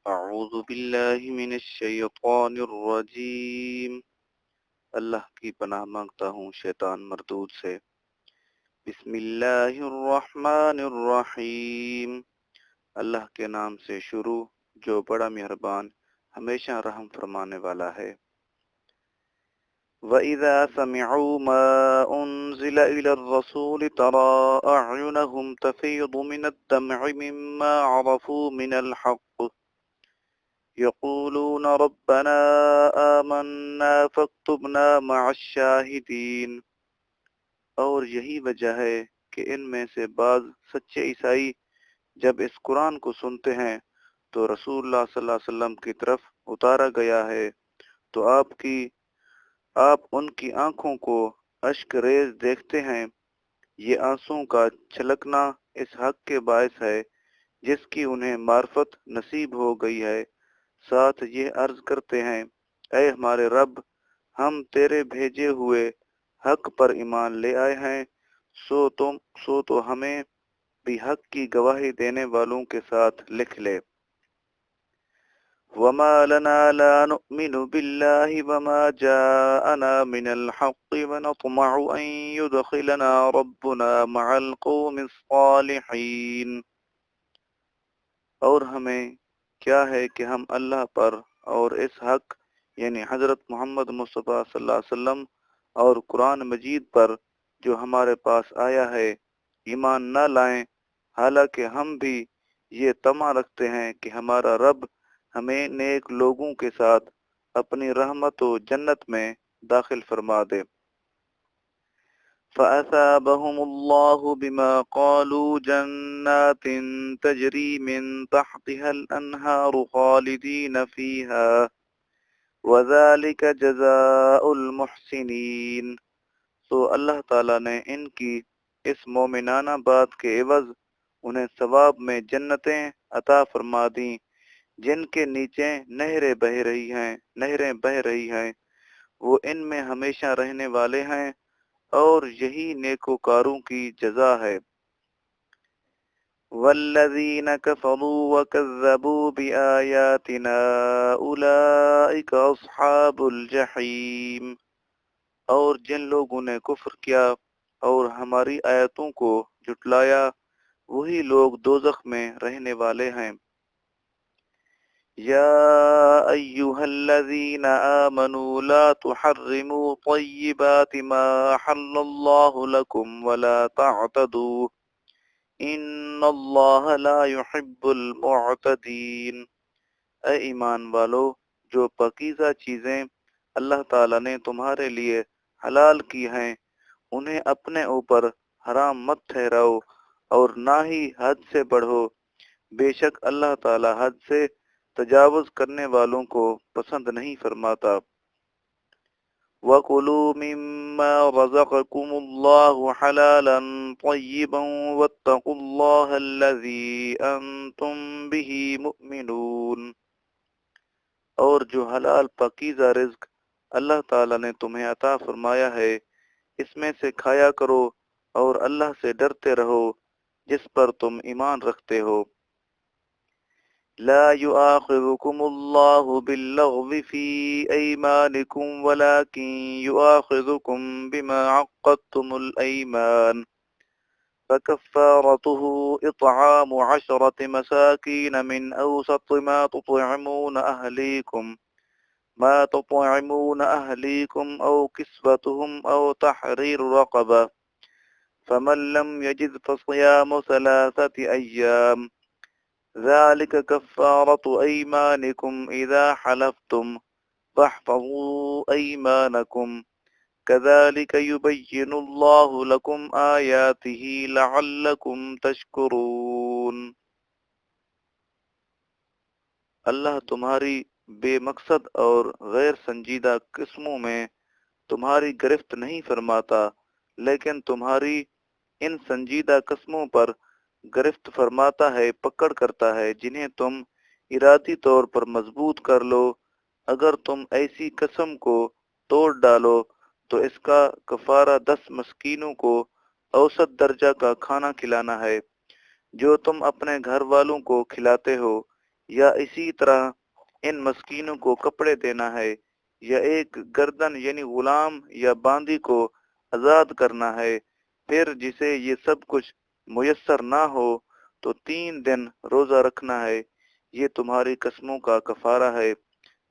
اعوذ باللہ من الشیطان الرجیم۔ اللہ کی پناہ مانگتا ہوں شیطان مردود سے۔ بسم اللہ الرحمن الرحیم۔ اللہ کے نام سے شروع جو بڑا مہربان ہمیشہ رحم فرمانے والا ہے۔ وَإِذَا سَمِعُوا مَا أُنزِلَ إِلَى الرَّسُولِ تَرَىٰ أَعْيُنَهُمْ تَفِيضُ مِنَ الدَّمْعِ مِمَّا عَرَفُوا مِنَ الْحَقِّ يقولون ربنا آمنا فاکتبنا مع الشاہدین۔ اور یہی وجہ ہے کہ ان میں سے بعض سچے عیسائی جب اس قرآن کو سنتے ہیں تو رسول اللہ صلی اللہ علیہ وسلم کی طرف اتارا گیا ہے تو آپ ان کی آنکھوں کو اشک ریز دیکھتے ہیں۔ یہ آنسوں کا چھلکنا اس حق کے باعث ہے جس کی انہیں معرفت نصیب ہو گئی ہے۔ ساتھ یہ عرض کرتے ہیں اے ہمارے رب، ہم تیرے بھیجے ہوئے حق پر ایمان لے آئے ہیں، سو تو ہمیں بھی حق کی گواہی دینے والوں کے ساتھ لکھ لے۔ وما لنا لا نؤمن بالله وما جاءنا من الحق ونطمع أن يدخلنا ربنا مع القوم الصالحين۔ اور ہمیں کیا ہے کہ ہم اللہ پر اور اس حق یعنی حضرت محمد مصطفیٰ صلی اللہ علیہ وسلم اور قرآن مجید پر جو ہمارے پاس آیا ہے ایمان نہ لائیں، حالانکہ ہم بھی یہ طمع رکھتے ہیں کہ ہمارا رب ہمیں نیک لوگوں کے ساتھ اپنی رحمت و جنت میں داخل فرما دے۔ فَأَثَابَهُمُ اللَّهُ بِمَا قَالُوا جَنَّاتٍ تَجْرِي مِن تَحْتِهَا الْأَنْهَارُ خَالِدِينَ فِيهَا وَذَلِكَ جَزَاءُ الْمُحْسِنِينَ۔ تو اللہ تعالیٰ نے ان کی اس مومنانہ بات کے عوض انہیں ثواب میں جنتیں عطا فرما دیں جن کے نیچے نہریں بہہ رہی ہیں، وہ ان میں ہمیشہ رہنے والے ہیں اور یہی نیکوکاروں کی جزا ہے۔ والذین کفروا وکذبوا بآیاتنا اولئک اصحاب الجحیم۔ اور جن لوگوں نے کفر کیا اور ہماری آیتوں کو جھٹلایا وہی لوگ دوزخ میں رہنے والے ہیں۔ یا ایہا الذین آمنوا لا تحرموا طیبات ما احل اللہ لکم ولا تعتدوا ان اللہ لا يحب المعتدین۔ اے ایمان والو، جو پاکیزہ چیزیں اللہ تعالیٰ نے تمہارے لیے حلال کی ہیں انہیں اپنے اوپر حرام مت ٹھہراؤ اور نہ ہی حد سے بڑھو، بے شک اللہ تعالیٰ حد سے تجاوز کرنے والوں کو پسند نہیں فرماتا۔ وَكُلُوا مِمَّا رَزَقَكُمُ اللَّهُ حَلَالًا طَيِّبًا وَاتَّقُوا اللَّهَ الَّذِي أَنْتُمْ بِهِ مُؤْمِنُونَ۔ اور جو حلال پاکیزہ رزق اللہ تعالیٰ نے تمہیں عطا فرمایا ہے اس میں سے کھایا کرو اور اللہ سے ڈرتے رہو جس پر تم ایمان رکھتے ہو۔ لا يؤاخذكم الله باللغو في أيمانكم ولكن يؤاخذكم بما عقدتم الأيمان فكفارته إطعام 10 مساكين من أوسط ما تطعمون أهليكم أو كسوتهم أو تحرير رقبة فمن لم يجد فصيام 3 أيام ذلك كفارة أيمانكم إذا حلفتم فاحفظوا أيمانكم كذلك يبين الله لكم آياته لعلكم تشكرون۔ اللہ تمہاری بے مقصد اور غیر سنجیدہ قسموں میں تمہاری گرفت نہیں فرماتا، لیکن تمہاری ان سنجیدہ قسموں پر گرفت فرماتا ہے، پکڑ کرتا ہے جنہیں تم ارادی طور پر مضبوط کر لو۔ اگر تم ایسی قسم کو توڑ ڈالو تو اس کا کفارہ 10 مسکینوں کو اوسط درجہ کا کھانا کھلانا ہے جو تم اپنے گھر والوں کو کھلاتے ہو، یا اسی طرح ان مسکینوں کو کپڑے دینا ہے، یا ایک گردن یعنی غلام یا باندی کو آزاد کرنا ہے۔ پھر جسے یہ سب کچھ میسر نہ ہو تو 3 دن روزہ رکھنا ہے، یہ تمہاری قسموں کا کفارہ ہے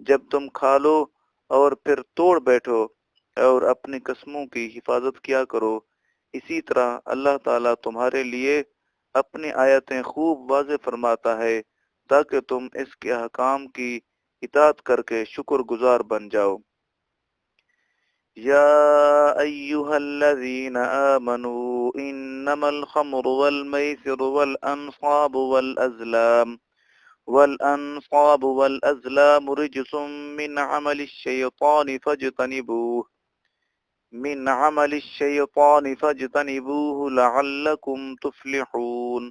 جب تم کھا لو، اور پھر توڑ بیٹھو اور اپنی قسموں کی حفاظت کیا کرو۔ اسی طرح اللہ تعالیٰ تمہارے لیے اپنی آیتیں خوب واضح فرماتا ہے تاکہ تم اس کے احکام کی اطاعت کر کے شکر گزار بن جاؤ۔ یا ایہا الذین آمنوا انما الخمر والمیسر والازلام رجس من عمل الشیطان فاجتنبوه لعلکم تفلحون۔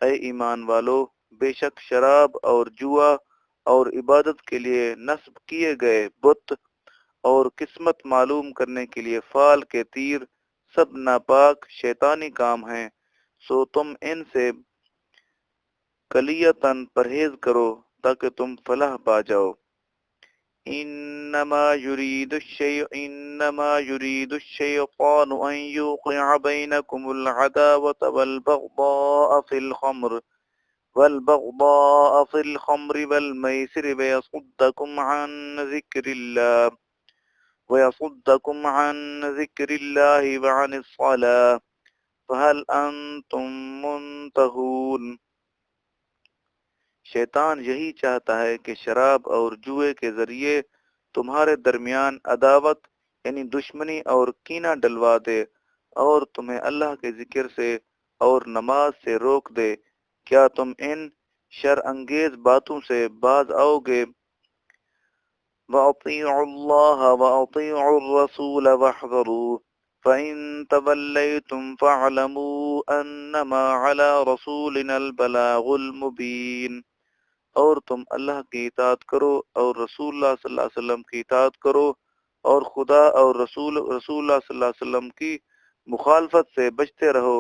اے ایمان والو، بے شک شراب اور جوا اور عبادت کے لیے نصب کیے گئے بت اور قسمت معلوم کرنے کے لیے فال کے تیر سب ناپاک شیطانی کام ہیں، سو تم ان سے کلیتاً پرہیز کرو تاکہ تم فلاح پا جاؤ۔ انما يريد الشيطان ان يوقع بينكم العداوة والبغضاء في الخمر والميسر ويصدكم عن ذكر الله وعن الصلاة فهل أنتم منتهون۔ شیطان یہی چاہتا ہے کہ شراب اور جوئے کے ذریعے تمہارے درمیان عداوت یعنی دشمنی اور کینہ ڈلوا دے، اور تمہیں اللہ کے ذکر سے اور نماز سے روک دے۔ کیا تم ان شر انگیز باتوں سے باز آؤ گے؟ وَأَطِيعُوا اللَّهَ وَأَطِيعُوا الرَّسُولَ وَاحْذَرُوا فَإِن تَوَلَّيْتُمْ فَاعْلَمُوا أَنَّمَا عَلَى رَسُولِنَا الْبَلَاغُ الْمُبِينُ۔ اور تم اللہ کی اطاعت کرو اور رسول اللہ صلی اللہ علیہ وسلم کی اطاعت کرو، اور خدا اور رسول اللہ صلی اللہ علیہ وسلم کی مخالفت سے بچتے رہو۔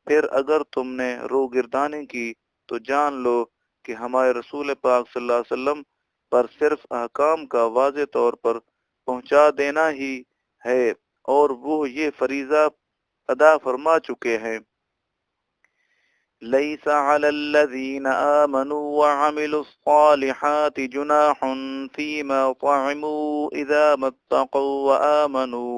پھر اگر تم نے روگردانی کی تو جان لو کہ ہمارے رسول پاک صلی اللہ علیہ وسلم پر صرف احکام کا واضح طور پر پہنچا دینا ہی ہے، اور وہ یہ فریضہ ادا فرما چکے ہیں۔ لَيْسَ عَلَى الَّذِينَ آمَنُوا وَعَمِلُوا الصَّالِحَاتِ جُنَاحٌ فِيمَا طَعِمُوا إِذَا مَا اتَّقَوا وَآمَنُوا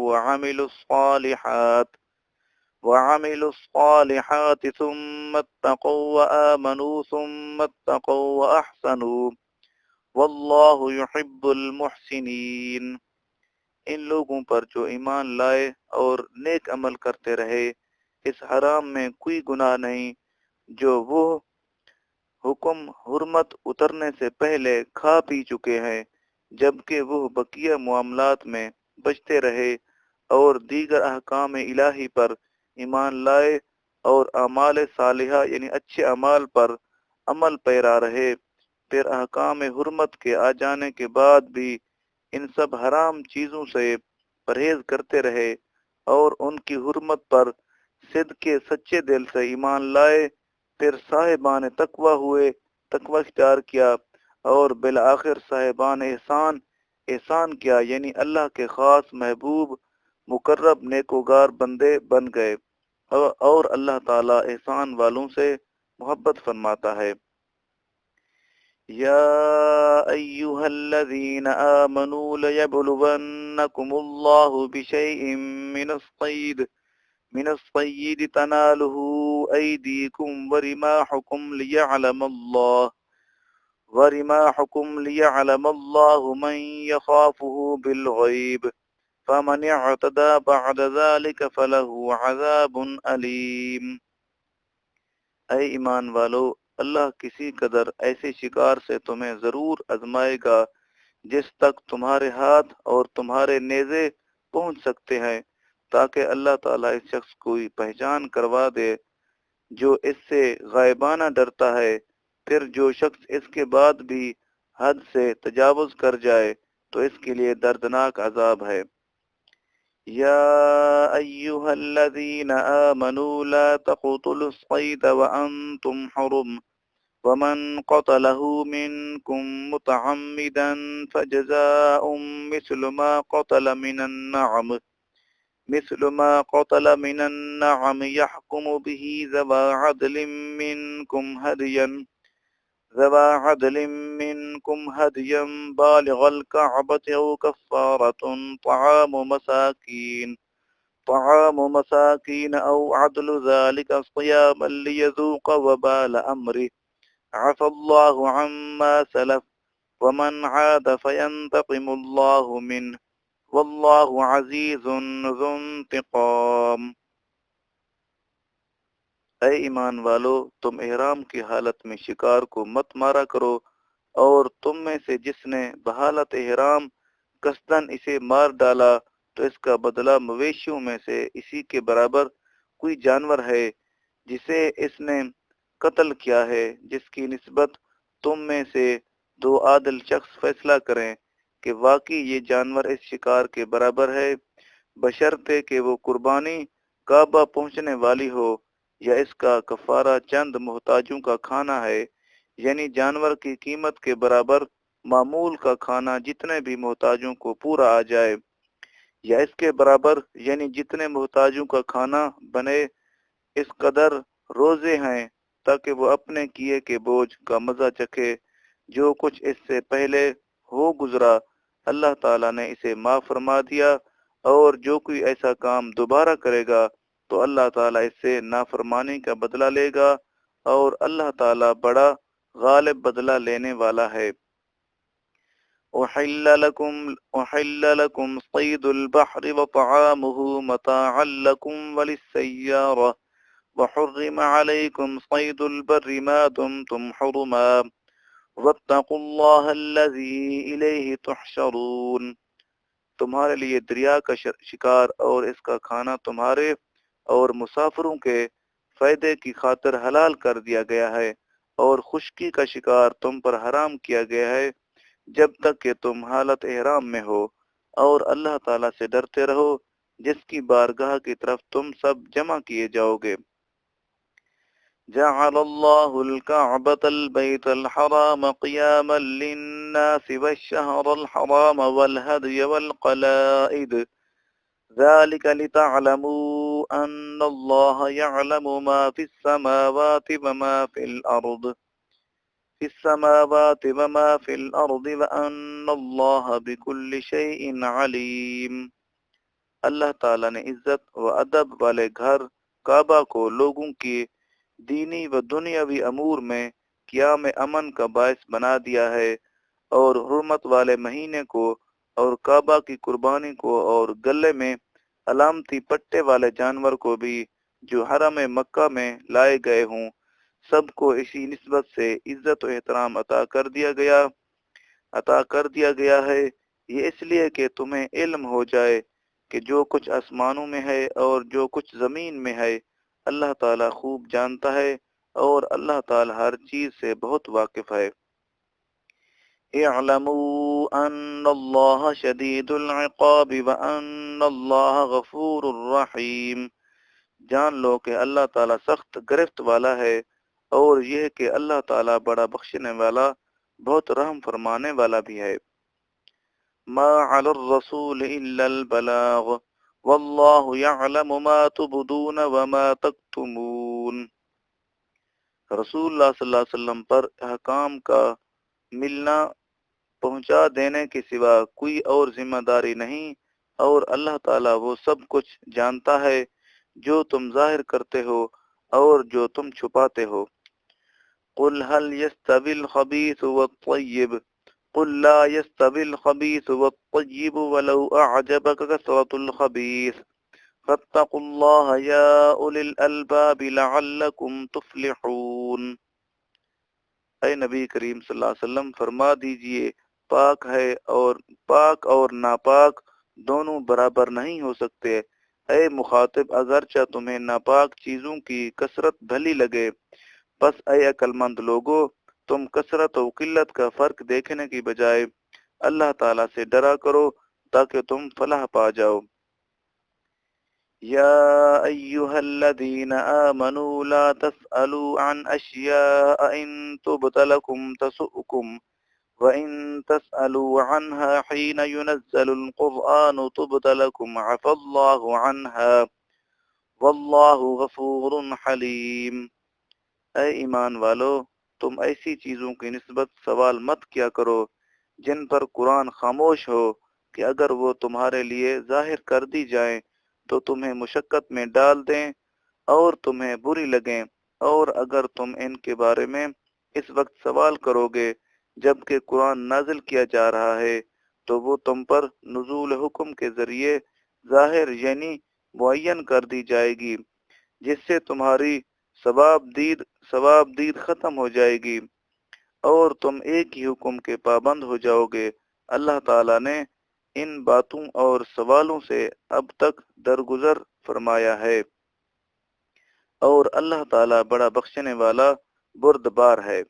وَعَمِلُوا الصَّالِحَاتِ ثُمَّ اتَّقَوا وَآمَنُوا ثُمَّ اتَّقَوا وَأَحْسَنُوا وَاللَّهُ يُحِبُّ الْمُحْسِنِينَ۔ ان لوگوں پر جو ایمان لائے اور نیک عمل کرتے رہے، اس حرام میں کوئی گناہ نہیں جو وہ حکم حرمت اترنے سے پہلے کھا پی چکے ہیں، جبکہ وہ بقیہ معاملات میں بچتے رہے اور دیگر احکام الہی پر ایمان لائے اور اعمال صالحہ یعنی اچھے اعمال پر عمل پیرا رہے۔ پھر احکام حرمت کے آ جانے کے بعد بھی ان سب حرام چیزوں سے پرہیز کرتے رہے اور ان کی حرمت پر صدق کے سچے دل سے ایمان لائے، پھر صاحبان تقوی ہوئے، تقوی اختیار کیا، اور بالآخر صاحبان احسان کیا یعنی اللہ کے خاص محبوب مقرب نیکوگار بندے بن گئے، اور اللہ تعالیٰ احسان والوں سے محبت فرماتا ہے۔ یا ایہا الذین آمنوا لیبلونکم اللہ بشیء من الصید تنالہ ایدیکم ورماحکم لیعلم اللہ من یخافہ بالغیب فمن اعتدى بعد ذلك فله عذاب علیم۔ اے ایمان والو، اللہ کسی قدر ایسے شکار سے تمہیں ضرور آزمائے گا جس تک تمہارے ہاتھ اور تمہارے نیزے پہنچ سکتے ہیں، تاکہ اللہ تعالیٰ اس شخص کو پہچان کروا دے جو اس سے غائبانہ ڈرتا ہے۔ پھر جو شخص اس کے بعد بھی حد سے تجاوز کر جائے تو اس کے لیے دردناک عذاب ہے۔ یا ایہا الذین آمنوا لا تقتلوا الصید وانتم حرم ومن قتله منكم متعمدا فجزاء مثل ما قتل من النعم يحكم به ذوى عدل منكم هديا بالغ الكعبة أو كفارة طعام مساكين أو عدل ذلك صياما ليذوق وبال أمره عفى الله عما سلف ومن عاد فينتقم الله منه واللہ عزیز ذو انتقام۔ اے ایمان والو، تم احرام کی حالت میں شکار کو مت مارا کرو، اور تم میں سے جس نے بحالت احرام قصدن اسے مار ڈالا تو اس کا بدلہ مویشیوں میں سے اسی کے برابر کوئی جانور ہے جسے اس نے قتل کیا ہے، جس کی نسبت تم میں سے دو عادل شخص فیصلہ کریں کہ واقعی یہ جانور اس شکار کے برابر ہے، بشرطے کہ وہ قربانی کعبہ پہنچنے والی ہو، یا اس کا کفارہ چند محتاجوں کا کھانا ہے، یعنی جانور کی قیمت کے برابر معمول کا کھانا جتنے بھی محتاجوں کو پورا آ جائے، یا اس کے برابر یعنی جتنے محتاجوں کا کھانا بنے اس قدر روزے ہیں تاکہ وہ اپنے کیے کے بوجھ کا مزہ چکھے۔ جو کچھ اس سے پہلے ہو گزرا اللہ تعالیٰ نے اسے معاف فرما دیا، اور جو کوئی ایسا کام دوبارہ کرے گا تو اللہ تعالیٰ اس سے نافرمانی کا بدلہ لے گا، اور اللہ تعالیٰ بڑا غالب بدلہ لینے والا ہے۔ أحل لكم صيد البحر وطعامه متاعا لكم وللسيارة وحرم عليكم صيد البر ما دمتم حرما واتقوا الله الذي إليه تحشرون۔ تمہارے لیے دریا کا شکار اور اس کا کھانا تمہارے اور مسافروں کے فائدے کی خاطر حلال کر دیا گیا ہے، اور خشکی کا شکار تم پر حرام کیا گیا ہے جب تک کہ تم حالت احرام میں ہو، اور اللہ تعالیٰ سے ڈرتے رہو جس کی بارگاہ کی طرف تم سب جمع کیے جاؤ گے۔ جعل اللہ الكعبة البيت الحرام قياما للناس والشهر الحرام والهدي والقلائد ذلك لتعلموا أن الله يعلم ما في السماوات وما في الأرض وأن الله بكل شيء عليم۔ اللہ تعالیٰ نے عزت و ادب والے گھر کعبہ کو لوگوں کی دینی و دنیاوی امور میں قیام امن کا باعث بنا دیا ہے، اور حرمت والے مہینے کو اور کعبہ کی قربانی کو اور گلے میں علامتی پٹے والے جانور کو بھی جو حرم مکہ میں لائے گئے ہوں، سب کو اسی نسبت سے عزت و احترام عطا کر دیا گیا ہے، یہ اس لیے کہ تمہیں علم ہو جائے کہ جو کچھ آسمانوں میں ہے اور جو کچھ زمین میں ہے اللہ تعالیٰ خوب جانتا ہے، اور اللہ تعالیٰ ہر چیز سے بہت واقف ہے۔ اعلموا ان اللہ شدید العقاب وان اللہ غفور الرحیم۔ جان لو کہ اللہ تعالیٰ سخت گرفت والا ہے، اور یہ کہ اللہ تعالیٰ بڑا بخشنے والا بہت رحم فرمانے والا بھی ہے۔ ما علی الرسول الا البلاغ واللہ یعلم ما تبدون وما تکتمون۔ رسول اللہ صلی اللہ علیہ وسلم پر احکام کا ملنا پہنچا دینے کے سوا کوئی اور ذمہ داری نہیں، اور اللہ تعالیٰ وہ سب کچھ جانتا ہے جو تم ظاہر کرتے ہو اور جو تم چھپاتے ہو۔ قل هل يستوي الخبيث والطيب قل لا يستوي الخبيث والطيب ولو أعجبك كثرة الخبيث فاتقوا الله يا أولي الألباب لعلكم تفلحون۔ اے نبی کریم صلی اللہ علیہ وسلم فرما دیجئے پاک اور ناپاک دونوں برابر نہیں ہو سکتے۔ اے مخاطب، اگرچہ تمہیں ناپاک چیزوں کی کثرت بھلی لگے، بس اے عقل مند لوگو، تم کثرت و قلت کا فرق دیکھنے کی بجائے اللہ تعالیٰ سے ڈرا کرو تاکہ تم فلاح پا جاؤ۔ يا أيها الذين آمنوا لا تسألوا عن أشياء إن تبت لكم تسؤكم وإن تسألوا عنها حين ينزل القرآن تبت لكم عفى الله عنها واللہ غفور حلیم۔ اے ایمان والو، تم ایسی چیزوں کی نسبت سوال مت کیا کرو جن پر قرآن خاموش ہو کہ اگر وہ تمہارے لیے ظاہر کر دی جائیں تو تمہیں مشقت میں ڈال دیں اور تمہیں بری لگیں، اور اگر تم ان کے بارے میں اس وقت سوال کرو گے جبکہ قرآن نازل کیا جا رہا ہے تو وہ تم پر نزول حکم کے ذریعے ظاہر یعنی معین کر دی جائے گی، جس سے تمہاری ثواب دید ختم ہو جائے گی اور تم ایک ہی حکم کے پابند ہو جاؤ گے۔ اللہ تعالیٰ نے ان باتوں اور سوالوں سے اب تک درگزر فرمایا ہے، اور اللہ تعالیٰ بڑا بخشنے والا بردبار ہے۔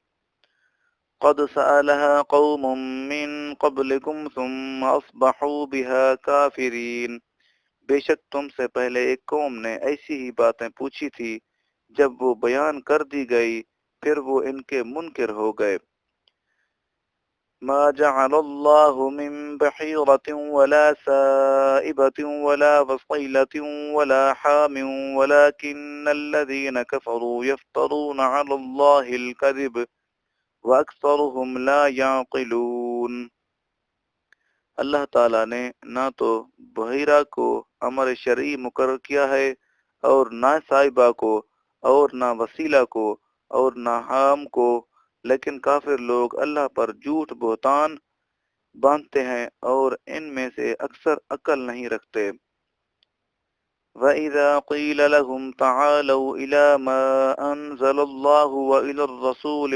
قد سألها قوم من قبلكم ثم أصبحوا بها كافرين۔ بے شک تم سے پہلے ایک قوم نے ایسی ہی باتیں پوچھی تھی، جب وہ بیان کر دی گئی پھر وہ ان کے منکر ہو گئے۔ ما جعل اللہ من بحیرة ولا سائبة ولا وصيلة ولا حام ولكن الذين كفروا يفترون على الله الكذب وأكثرهم لا يعقلون۔ اللہ تعالیٰ نے نہ تو بحیرہ کو امر شرعی مقرر کیا ہے اور نہ صائبہ کو اور نہ وسیلہ کو اور نہ حام کو، لیکن کافر لوگ اللہ پر جھوٹ بہتان باندھتے ہیں اور ان میں سے اکثر عقل نہیں رکھتے۔ وَإِذَا قِيلَ لَهُمْ تَعَالَوْا إِلَى مَا أَنزَلَ اللَّهُ وَإِلَى الرَّسُولِ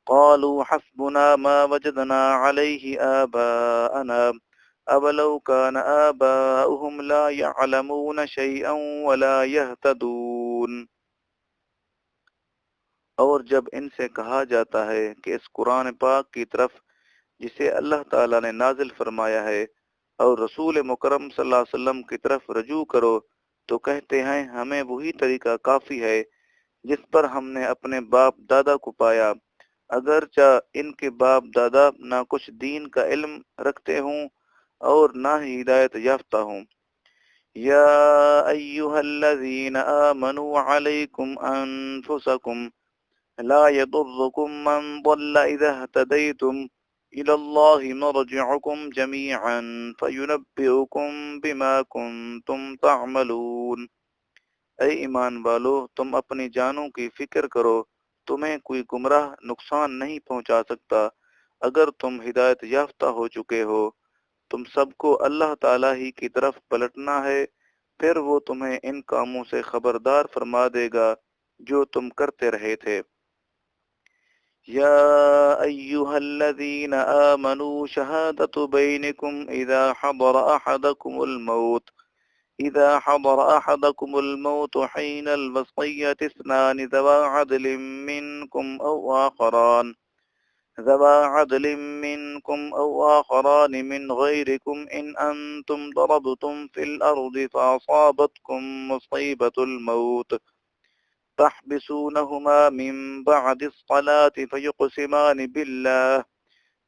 قالوا حسبنا ما وجدنا عليه آباءنا أولو كان آباؤهم لا يعلمون شيئا ولا يهتدون۔ اور جب ان سے کہا جاتا ہے کہ اس قرآن پاک کی طرف جسے اللہ تعالیٰ نے نازل فرمایا ہے اور رسول مکرم صلی اللہ علیہ وسلم کی طرف رجوع کرو، تو کہتے ہیں ہمیں وہی طریقہ کافی ہے جس پر ہم نے اپنے باپ دادا کو پایا، اگرچہ ان کے باپ دادا نہ کچھ دین کا علم رکھتے ہوں اور نہ ہی ہدایت یافتہ ہوں۔ یا ایہا الذین آمنوا علیکم انفسکم لا یضرکم من ضل اذا اہتدیتم الی اللہ مرجعکم جمیعا فینبئکم بما کنتم تعملون۔ اے ایمان والو، تم اپنی جانوں کی فکر کرو، تمہیں کوئی گمراہ نقصان نہیں پہنچا سکتا اگر تم ہدایت یافتہ ہو چکے ہو۔ تم سب کو اللہ تعالیٰ ہی کی طرف پلٹنا ہے، پھر وہ تمہیں ان کاموں سے خبردار فرما دے گا جو تم کرتے رہے تھے۔ یا ایہا الذین آمنوا شہادت بینکم إذا حضر أحدكم الموت حين الوصية اثنان ذوا عدل منكم أو آخران من غيركم إن أنتم ضربتم في الأرض فأصابتكم مصيبة الموت تحبسونهما من بعد الصلاة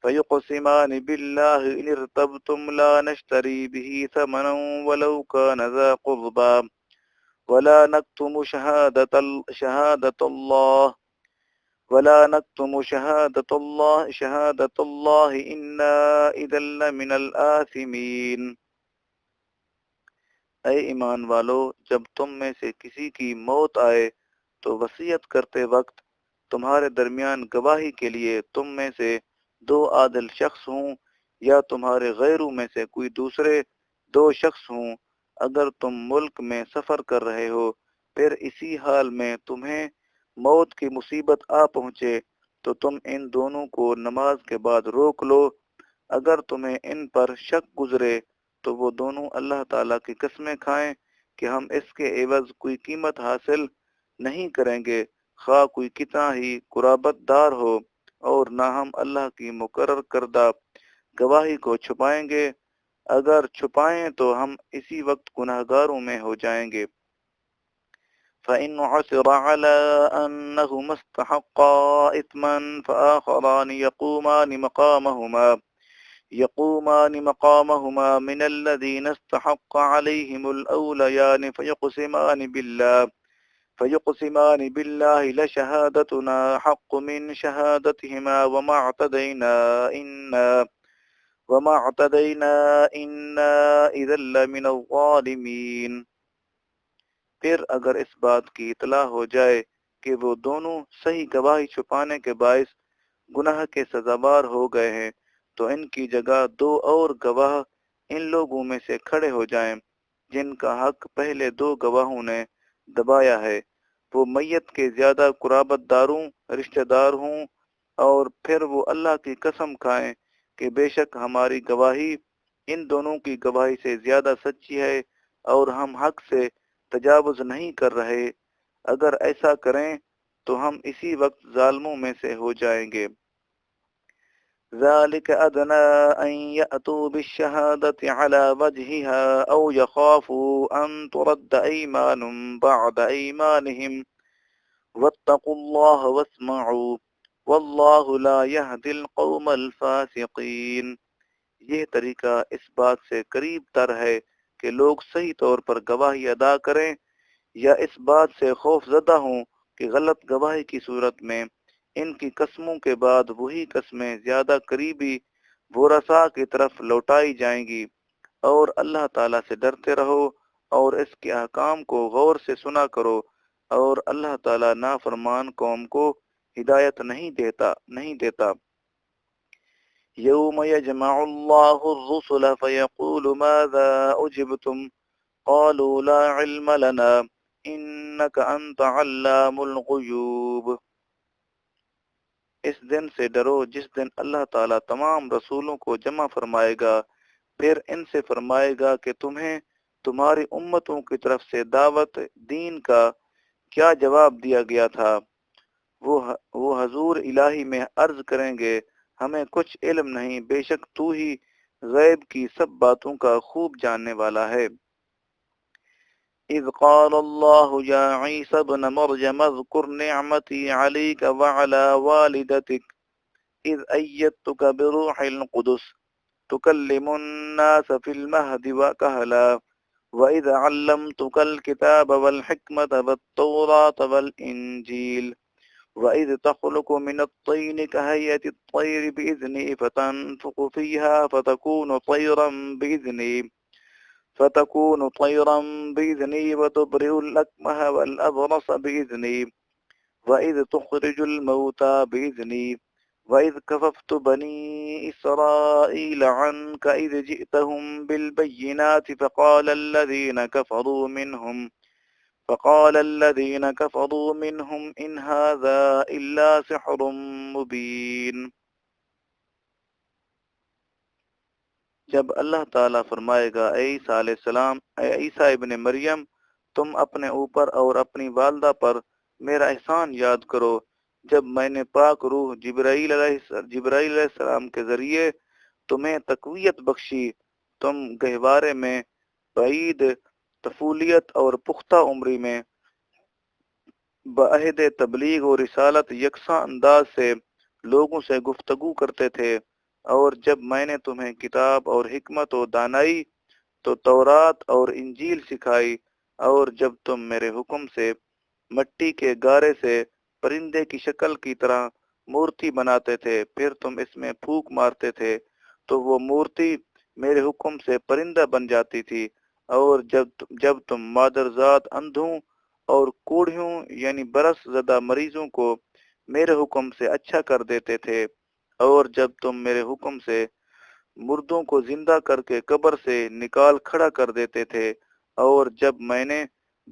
فيقسمان بالله إن ارتبتم لا نشتري به ثمنا ولو كان ذا قربى ولا نكتم شهادة الله إنا إذا لمن الآثمين۔ اے ایمان والو، جب تم میں سے کسی کی موت آئے تو وصیت کرتے وقت تمہارے درمیان گواہی کے لیے تم میں سے دو عادل شخص ہوں یا تمہارے غیروں میں سے کوئی دوسرے دو شخص ہوں۔ اگر تم ملک میں سفر کر رہے ہو پھر اسی حال میں تمہیں موت کی مصیبت آ پہنچے تو تم ان دونوں کو نماز کے بعد روک لو۔ اگر تمہیں ان پر شک گزرے تو وہ دونوں اللہ تعالیٰ کی قسمیں کھائیں کہ ہم اس کے عوض کوئی قیمت حاصل نہیں کریں گے، خواہ کوئی کتنا ہی قرابت دار ہو، اور نہ ہم اللہ کی مقرر کردہ گواہی کو چھپائیں گے۔ اگر چھپائیں تو ہم اسی وقت گناہگاروں میں ہو جائیں گے۔ فَإِنْ عُثِرَ عَلَىٰ أَنَّهُمَا اسْتَحَقَّا إِثْمًا فَآخَرَانِ يقومان مقامهما من الذين استحق عليهم الأوليان فيقسمان بالله لشهادتنا حق من شهادتهما وما اعتدينا إذا لمن الظالمين۔ پھر اگر اس بات کی اطلاع ہو جائے کہ وہ دونوں صحیح گواہی چھپانے کے باعث گناہ کے سزاوار ہو گئے ہیں تو ان کی جگہ دو اور گواہ ان لوگوں میں سے کھڑے ہو جائیں جن کا حق پہلے دو گواہوں نے دبایا ہے، وہ میت کے زیادہ قرابت داروں رشتہ دار ہوں، اور پھر وہ اللہ کی قسم کھائیں کہ بے شک ہماری گواہی ان دونوں کی گواہی سے زیادہ سچی ہے اور ہم حق سے تجاوز نہیں کر رہے۔ اگر ایسا کریں تو ہم اسی وقت ظالموں میں سے ہو جائیں گے۔ ذَلِكَ أَدْنَىٰ أَن يَأْتُوا بِالشَّهَادَةِ عَلَىٰ وَجْهِهَا أَوْ يَخَافُوا أَن تُرَدَّ أَيْمَانٌ بَعْدَ أَيْمَانِهِمْ وَاتَّقُوا اللَّهَ وَاسْمَعُوا وَاللَّهُ لَا يَهْدِي الْقَوْمَ الْفَاسِقِينَ۔ یہ طریقہ اس بات سے قریب تر ہے کہ لوگ صحیح طور پر گواہی ادا کریں یا اس بات سے خوف زدہ ہوں کہ غلط گواہی کی صورت میں ان کی قسموں کے بعد وہی قسمیں زیادہ قریبی ورثاء کی طرف لوٹائی جائیں گی، اور اللہ تعالیٰ سے ڈرتے رہو اور اس کے احکام کو غور سے سنا کرو، اور اللہ تعالیٰ نافرمان قوم کو ہدایت نہیں دیتا۔ یوم یجمع اللہ الرسل فیقول ماذا اجبتم قالوا لا علم لنا انک انت علام الغیوب۔ اس دن سے ڈرو جس دن اللہ تعالیٰ تمام رسولوں کو جمع فرمائے گا، پھر ان سے فرمائے گا کہ تمہیں تمہاری امتوں کی طرف سے دعوت دین کا کیا جواب دیا گیا تھا۔ وہ حضور الہی میں عرض کریں گے ہمیں کچھ علم نہیں، بے شک تو ہی غیب کی سب باتوں کا خوب جاننے والا ہے۔ اذ قال اللہ یا عیسی ابن مریم اذکر نعمتی علیک وعلی والدتک اذ ایدتک بروح القدس تکلم الناس فی المہد وکہلا وَإِذْ عَلَّمْتُكَ الْكِتَابَ وَالْحِكْمَةَ وَالتَّوْرَاةَ وَالْإِنْجِيلَ وَإِذْ تَخْلُقُ مِنَ الطِّينِ كَهَيْئَةِ الطَّيْرِ بِإِذْنِي فَتَنفُخُ فِيهَا فتكون طيرا بإذني وتبرئ الأكمه والأبرص بإذني وإذ تخرج الموتى بإذني وإذ كففت بني إسرائيل عنك إذ جئتهم بالبينات فقال الذين كفروا منهم إن هذا إلا سحر مبين۔ جب اللہ تعالیٰ فرمائے گا اے عیسیٰ علیہ السلام، اے عیسیٰ ابن مریم، تم اپنے اوپر اور اپنی والدہ پر میرا احسان یاد کرو جب میں نے پاک روح جبرائیل علیہ السلام کے ذریعے تمہیں تقویت بخشی، تم گہوارے میں بعید طفولیت اور پختہ عمری میں بعہد تبلیغ و رسالت یکساں انداز سے لوگوں سے گفتگو کرتے تھے، اور جب میں نے تمہیں کتاب اور حکمت و دانائی تو تورات اور انجیل سکھائی، اور جب تم میرے حکم سے مٹی کے گارے سے پرندے کی شکل کی طرح مورتی بناتے تھے، پھر تم اس میں پھونک مارتے تھے تو وہ مورتی میرے حکم سے پرندہ بن جاتی تھی، اور جب تم مادرزاد اندھوں اور کوڑھیوں یعنی برس زدہ مریضوں کو میرے حکم سے اچھا کر دیتے تھے، اور جب تم میرے حکم سے مردوں کو زندہ کر کے قبر سے نکال کھڑا کر دیتے تھے، اور جب میں نے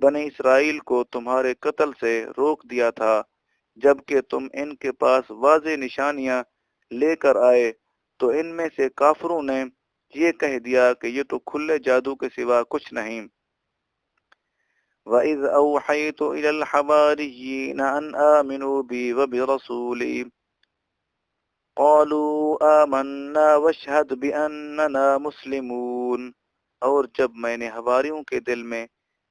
بنی اسرائیل کو تمہارے قتل سے روک دیا تھا جبکہ تم ان کے پاس واضح نشانیاں لے کر آئے، تو ان میں سے کافروں نے یہ کہہ دیا کہ یہ تو کھلے جادو کے سوا کچھ نہیں۔ وَإِذْ أَوْحَيْتُ إِلَى الْحَوَارِيِّينَ أَنْ آمِنُوا بِي وَبِرَسُولِي قالوا آمنا واشهد بأننا مسلمون، اور جب میں نے حواریوں کے دل میں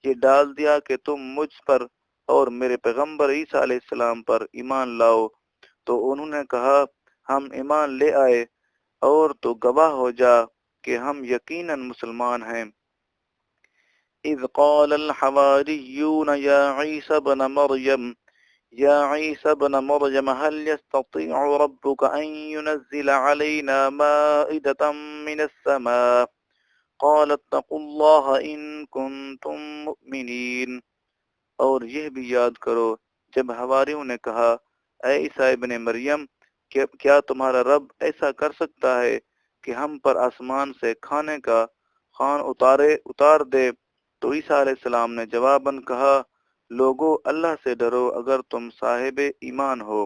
یہ ڈال دیا کہ تم مجھ پر اور میرے پیغمبر عیسیٰ علیہ السلام پر ایمان لاؤ، تو انہوں نے کہا ہم ایمان لے آئے، اور تو گواہ ہو جا کہ ہم یقیناً مسلمان ہیں۔ اذ قال الحواریون یا عیسی بن مریم يا عيسى ابن مريم هل يستطيع ربك أن ينزل علينا مائدة من السماء قال اتقوا الله إن كنتم مؤمنين۔ اور یہ بھی یاد کرو جب حواریوں نے کہا اے عیسیٰ ابن مریم، کیا تمہارا رب ایسا کر سکتا ہے کہ ہم پر آسمان سے کھانے کا خوان اتار دے؟ تو عیسیٰ علیہ السلام نے جواباً کہا لوگو اللہ سے ڈرو اگر تم صاحب ایمان ہو۔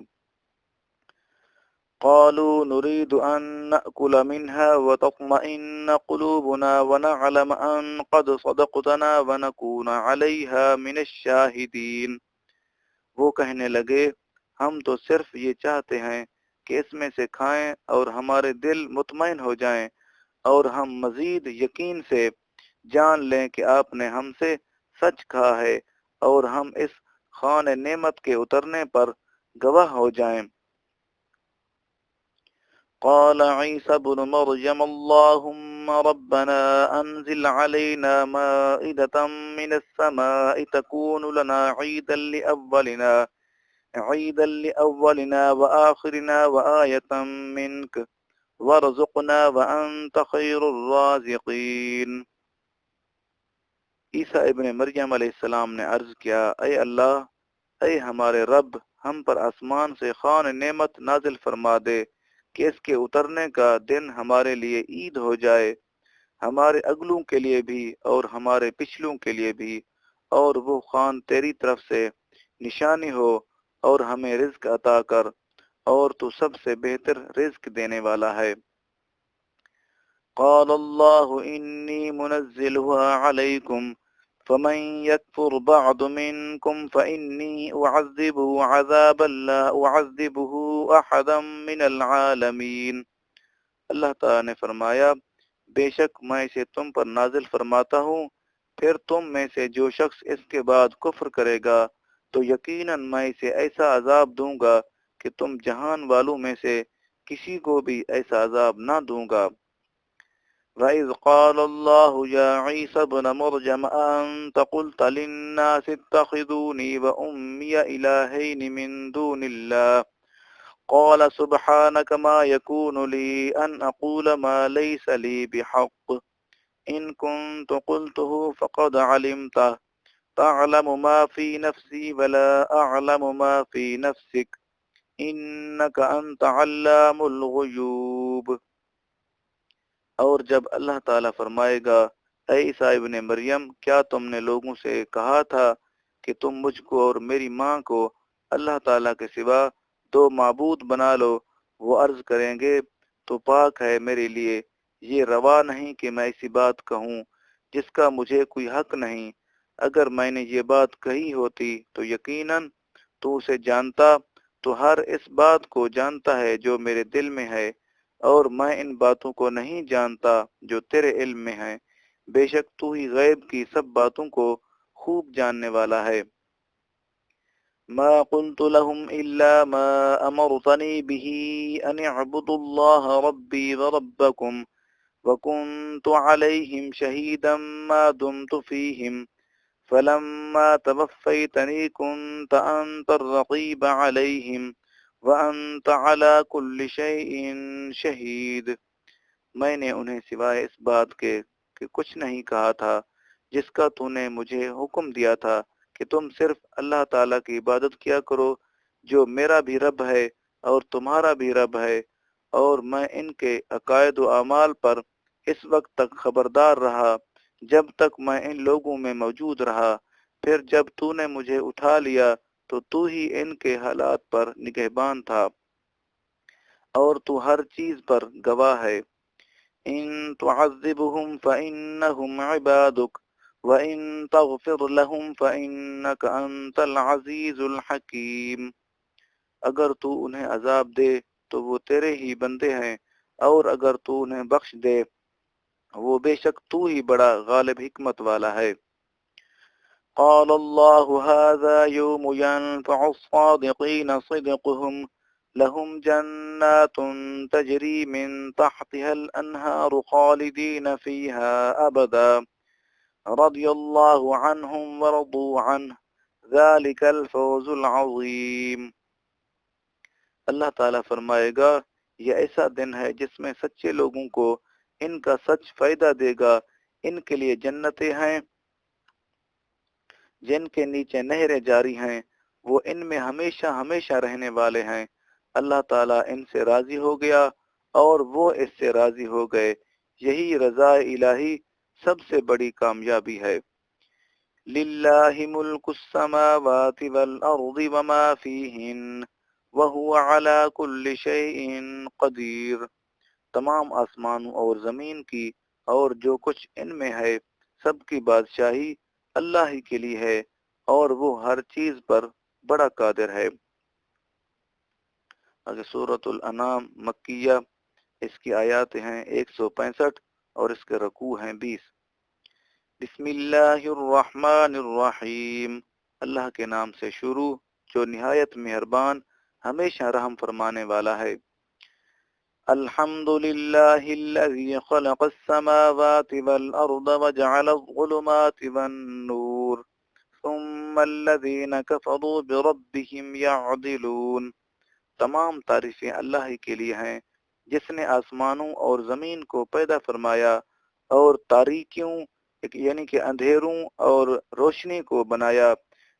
قالوا نريد أن نأكل منها وتطمئن قلوبنا ونعلم أن قد صدقتنا ونكون عليها من الشاهدين۔ وہ کہنے لگے ہم تو صرف یہ چاہتے ہیں کہ اس میں سے کھائیں اور ہمارے دل مطمئن ہو جائیں، اور ہم مزید یقین سے جان لیں کہ آپ نے ہم سے سچ کہا ہے، اور ہم اس خوان نعمت کے اترنے پر گواہ ہو جائیں۔ قال عيسى ابن مريم اللهم ربنا أنزل علينا مائدة من السماء تكون لنا عيدا لأولنا وآخرنا وآية منك وارزقنا وأنت خير الرازقين۔ عیسیٰ ابن مریم علیہ السلام نے عرض کیا اے اللہ، اے ہمارے رب، ہم پر آسمان سے خوان نعمت نازل فرما دے کہ اس کے اترنے کا دن ہمارے لیے عید ہو جائے، ہمارے اگلوں کے لیے بھی اور ہمارے پچھلوں کے لیے بھی، اور وہ خوان تیری طرف سے نشانی ہو، اور ہمیں رزق عطا کر، اور تو سب سے بہتر رزق دینے والا ہے۔ قال الله إني منزلها عليكم فمن يكفر بعد منكم فإني أعذبه عذابا لا أعذبه أحدا من العالمين۔ اللہ تعالیٰ نے فرمایا بے شک میں اسے تم پر نازل فرماتا ہوں، پھر تم میں سے جو شخص اس کے بعد کفر کرے گا تو یقیناً میں اسے ایسا عذاب دوں گا کہ تم جہان والوں میں سے کسی کو بھی ایسا عذاب نہ دوں گا۔ وَإِذْ قَالَ اللَّهُ يَا عِيسَى ابْنَ مَرْيَمَ أَنْتَ قُلْتَ لِلنَّاسِ اتَّخِذُونِي وَأُمِّيَ إِلَٰهَيْنِ مِن دُونِ اللَّهِ قَالَ سُبْحَانَكَ مَا يَكُونُ لِي أَنْ أَقُولَ مَا لَيْسَ لِي بِحَقٍّ إِن كُنتُ قُلْتُهُ فَقَدْ عَلِمْتَهُ تَعْلَمُ مَا فِي نَفْسِي وَلَا أَعْلَمُ مَا فِي نَفْسِكَ إِنَّكَ أَنْتَ عَلَّامُ الْغُيُوبِ۔ اور جب اللہ تعالیٰ فرمائے گا اے عیسیٰ ابن مریم، کیا تم نے لوگوں سے کہا تھا کہ تم مجھ کو اور میری ماں کو اللہ تعالیٰ کے سوا دو معبود بنا لو؟ وہ عرض کریں گے تو پاک ہے میرے لیے، یہ روا نہیں کہ میں ایسی بات کہوں جس کا مجھے کوئی حق نہیں۔ اگر میں نے یہ بات کہی ہوتی تو یقیناً تو اسے جانتا، تو ہر اس بات کو جانتا ہے جو میرے دل میں ہے، اور میں ان باتوں کو نہیں جانتا جو تیرے علم میں ہیں، بے شک تو ہی غیب کی سب باتوں کو خوب جاننے والا ہے۔ ما قلت لهم الا ما امرتني به ان اعبدوا الله ربي وربكم وكنت عليهم شهيدا ما دمت فيهم فلما توفيتني كنت انت الرقيب عليهم وَأَنْتَ عَلَى كُلِّ شَيْءٍ شَهِيدٌ۔ میں نے انہیں سوائے اس بات کے کہ کچھ نہیں کہا تھا جس کا تو نے مجھے حکم دیا تھا کہ تم صرف اللہ تعالیٰ کی عبادت کیا کرو جو میرا بھی رب ہے اور تمہارا بھی رب ہے، اور میں ان کے عقائد و اعمال پر اس وقت تک خبردار رہا جب تک میں ان لوگوں میں موجود رہا، پھر جب تو نے مجھے اٹھا لیا تو تو ہی ان کے حالات پر نگہبان تھا، اور تو ہر چیز پر گواہ ہے۔ ان تعذبهم فانهم عبادك وان تغفر لهم فانك انت العزیز الحکیم۔ اگر تو انہیں عذاب دے تو وہ تیرے ہی بندے ہیں، اور اگر تو انہیں بخش دے وہ بے شک تو ہی بڑا غالب حکمت والا ہے۔ قال اللہ هذا يوم ينفع الصادقین صدقهم لهم جنات تجری من تحتها الانہار خالدین فیها ابدا رضی اللہ عنہم ورضوا عنہ ذلك الفوز العظیم۔ اللہ تعالیٰ فرمائے گا یہ ایسا دن ہے جس میں سچے لوگوں کو ان کا سچ فائدہ دے گا، ان کے لیے جنتیں ہیں جن کے نیچے نہریں جاری ہیں، وہ ان میں ہمیشہ ہمیشہ رہنے والے ہیں۔ اللہ تعالیٰ ان سے راضی ہو گیا اور وہ اس سے راضی ہو گئے، یہی رضا الہی سب سے بڑی کامیابی ہے۔ للہ ملک السماوات والارض وما فیہن وہو علی کل شیء قدیر۔ تمام آسمانوں اور زمین کی اور جو کچھ ان میں ہے سب کی بادشاہی اللہ ہی کے لیے ہے، اور وہ ہر چیز پر بڑا قادر ہے۔ اگر سورۃ الانعام مکیہ، اس کی آیات ہیں 165 اور اس کے رکوع ہیں 20۔ بسم اللہ الرحمن الرحیم، اللہ کے نام سے شروع جو نہایت مہربان ہمیشہ رحم فرمانے والا ہے۔ الحمد للہ الذی خلق السماوات والارض وجعل الظلمات والنور ثم الذین کفروا بربهم یعدلون۔ تمام تعریفیں اللہ ہی کے لیے ہیں جس نے آسمانوں اور زمین کو پیدا فرمایا اور تاریکیوں یعنی کہ اندھیروں اور روشنی کو بنایا،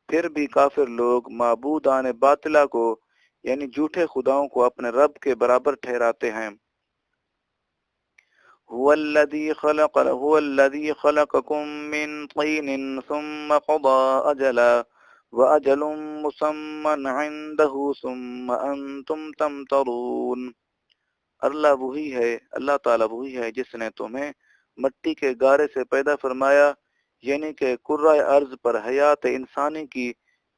پھر بھی کافر لوگ معبودان باطلہ کو یعنی جھوٹے خداؤں کو اپنے رب کے برابر ٹھہراتے ہیں۔ هو الذي خلقكم من طين ثم قضى أجلا وأجل مسمى عنده ثم أنتم تمترون۔ اللہ تعالیٰ وہی ہے جس نے تمہیں مٹی کے گارے سے پیدا فرمایا، یعنی کہ کرۂ ارض پر حیات انسانی کی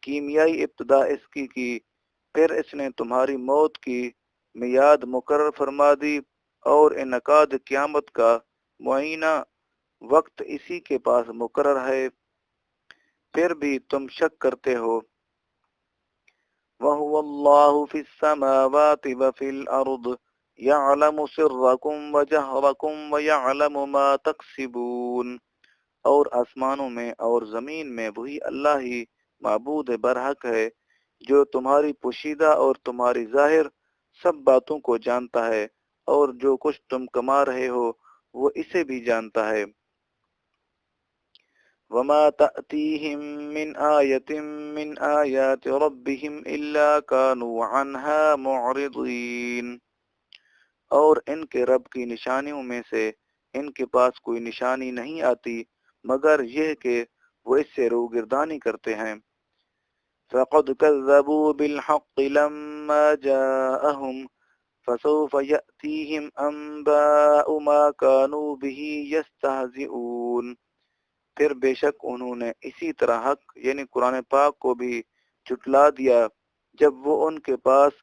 کیمیائی ابتدا اس کی، پھر اس نے تمہاری موت کی میعاد مقرر فرما دی اور انعقاد قیامت کا معینہ وقت اسی کے پاس مقرر ہے، پھر بھی تم شک کرتے ہو۔ وَهُوَ اللَّهُ فِي السَّمَاوَاتِ وَفِي الْأَرْضِ يَعْلَمُ سِرَّكُمْ وَجَهْرَكُمْ وَيَعْلَمُ مَا تَكْسِبُونَ۔ اور آسمانوں میں اور زمین میں وہی اللہ ہی معبود برحق ہے جو تمہاری پوشیدہ اور تمہاری ظاہر سب باتوں کو جانتا ہے، اور جو کچھ تم کما رہے ہو وہ اسے بھی جانتا ہے۔ وَمَا تَأْتِيهِم مِّنْ آيَةٍ مِّنْ آيَاتِ رَبِّهِمْ إِلَّا كَانُوا عَنْهَا مُعْرِضِينَ۔ اور ان کے رب کی نشانیوں میں سے ان کے پاس کوئی نشانی نہیں آتی مگر یہ کہ وہ اس سے روگردانی کرتے ہیں۔ فَقَدْ كَذَّبُوا بِالْحَقِّ لَمَّا جَاءَهُمْ فَسَوْفَ يَأْتِيهِمْ أَنبَاءُ مَا كَانُوا بِهِ يَسْتَهْزِئُونَ۔ پھر بے شک انہوں نے اسی طرح حق یعنی قرآن پاک کو بھی جھٹلا دیا جب وہ ان کے پاس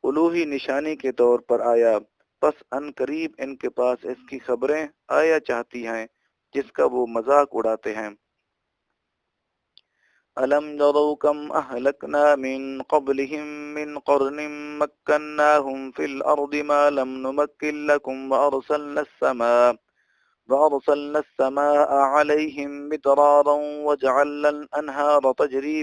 الوہی نشانی کے طور پر آیا، پس ان قریب ان کے پاس اس کی خبریں آیا چاہتی ہیں جس کا وہ مذاق اڑاتے ہیں۔ أَلَمْ يَرَوْا كَمْ أَهْلَكْنَا مِنْ قَبْلِهِمْ مِنْ قَرْنٍ مَكَّنَّاهُمْ فِي الْأَرْضِ مَا لَمْ نُمَكِّنْ لَكُمْ وَأَرْسَلْنَا السَّمَاءَ عَلَيْهِمْ مِدْرَارًا وَجَعَلْنَا الْأَنْهَارَ تَجْرِي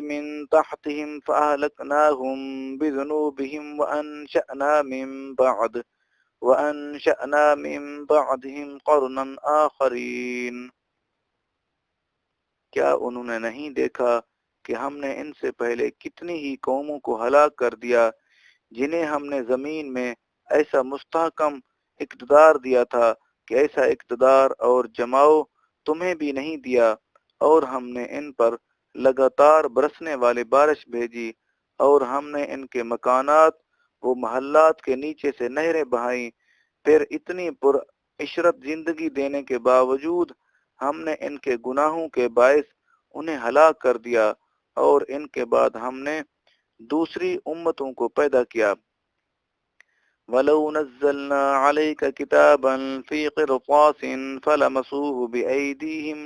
مِنْ تَحْتِهِمْ فَأَهْلَكْنَاهُمْ بِذُنُوبِهِمْ وَأَنْشَأْنَا مِنْ بَعْدِهِمْ قَرْنًا آخَرِينَ۔ کیا انہوں نے نہیں دیکھا کہ ہم نے ان سے پہلے کتنی ہی قوموں کو ہلاک کر دیا جنہیں ہم نے زمین میں ایسا مستحکم اقتدار دیا تھا کہ ایسا اقتدار اور جماؤ تمہیں بھی نہیں دیا، اور ہم نے ان پر لگاتار برسنے والی بارش بھیجی، اور ہم نے ان کے مکانات و محلات کے نیچے سے نہریں بہائیں، پھر اتنی پر عشرت زندگی دینے کے باوجود ہم نے ان کے گناہوں کے باعث انہیں ہلاک کر دیا، اور ان کے بعد ہم نے دوسری امتوں کو پیدا کیا۔ وَلَوْ نَزَّلْنَا عَلَيْكَ كِتَابًا فِي قِرْطَاسٍ فَلَمَسُوهُ بِأَيْدِيهِمْ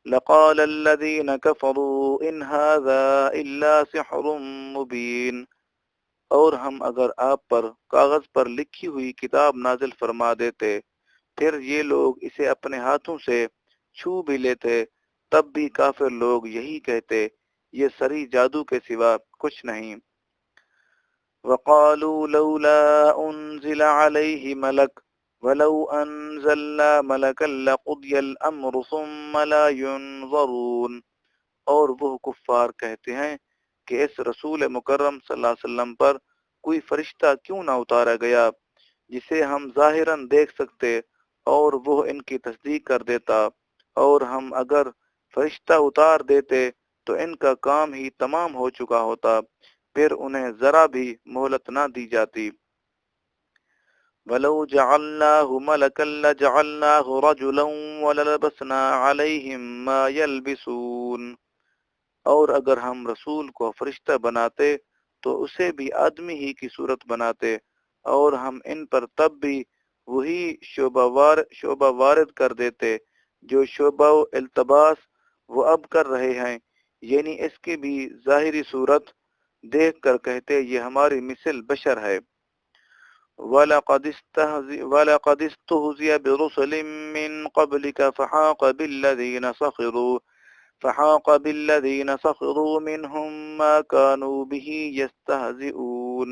لقال الذين كفروا إن هذا إلا سحر مبين۔ اور ہم اگر آپ پر کاغذ پر لکھی ہوئی کتاب نازل فرما دیتے پھر یہ لوگ اسے اپنے ہاتھوں سے چھو بھی لیتے تب بھی کافر لوگ یہی کہتے یہ سری جادو کے سوا کچھ نہیں۔ وقالوا لولا انزل عليه ملك ولو انزلنا ملكا لقضي الامر ثم لا ينظرون۔ اور وہ کفار کہتے ہیں کہ اس رسول مکرم صلی اللہ علیہ وسلم پر کوئی فرشتہ کیوں نہ اتارا گیا جسے ہم ظاہراً دیکھ سکتے اور وہ ان کی تصدیق کر دیتا، اور ہم اگر فرشتہ اتار دیتے تو ان کا کام ہی تمام ہو چکا ہوتا، پھر انہیں ذرا بھی مہلت نہ دی جاتی۔ وَلَوْ جَعَلْنَاهُ مَلَكًا لَجَعَلْنَاهُ رَجُلًا وَلَلَبَسْنَا عَلَيْهِمْ مَا يَلْبِسُونَ۔ اور اگر ہم رسول کو فرشتہ بناتے تو اسے بھی آدمی ہی کی صورت بناتے، اور ہم ان پر تب بھی وہی شعبہ وارد کر دیتے جو شعبہ و التباس وہ اب کر رہے ہیں، یعنی اس کی بھی ظاہری صورت دیکھ کر کہتے یہ ہماری مثل بشر ہے۔ وَلَقَدِ اسْتُهْزِئَ بِرُسُلٍ مِّن قَبْلِكَ فحاق بالذين سخروا منهم ما كانوا به يستهزئون۔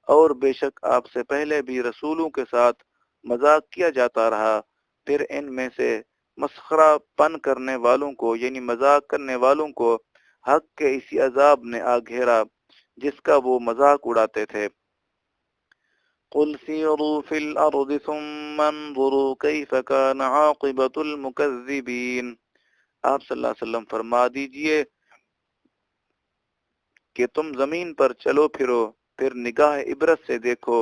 اور بے شک آپ سے پہلے بھی رسولوں کے ساتھ مذاق کیا جاتا رہا، پھر ان میں سے مسخرہ پن کرنے والوں کو یعنی مذاق کرنے والوں کو حق کے اسی عذاب نے آ گھیرا جس کا وہ مذاق اڑاتے تھے۔ قل سیروا فی الارض ثم انظروا کیف کان عاقبۃ المکذبین۔ آپ صلی اللہ علیہ وسلم فرما دیجئے کہ تم زمین پر چلو پھرو پھر نگاہ عبرت سے دیکھو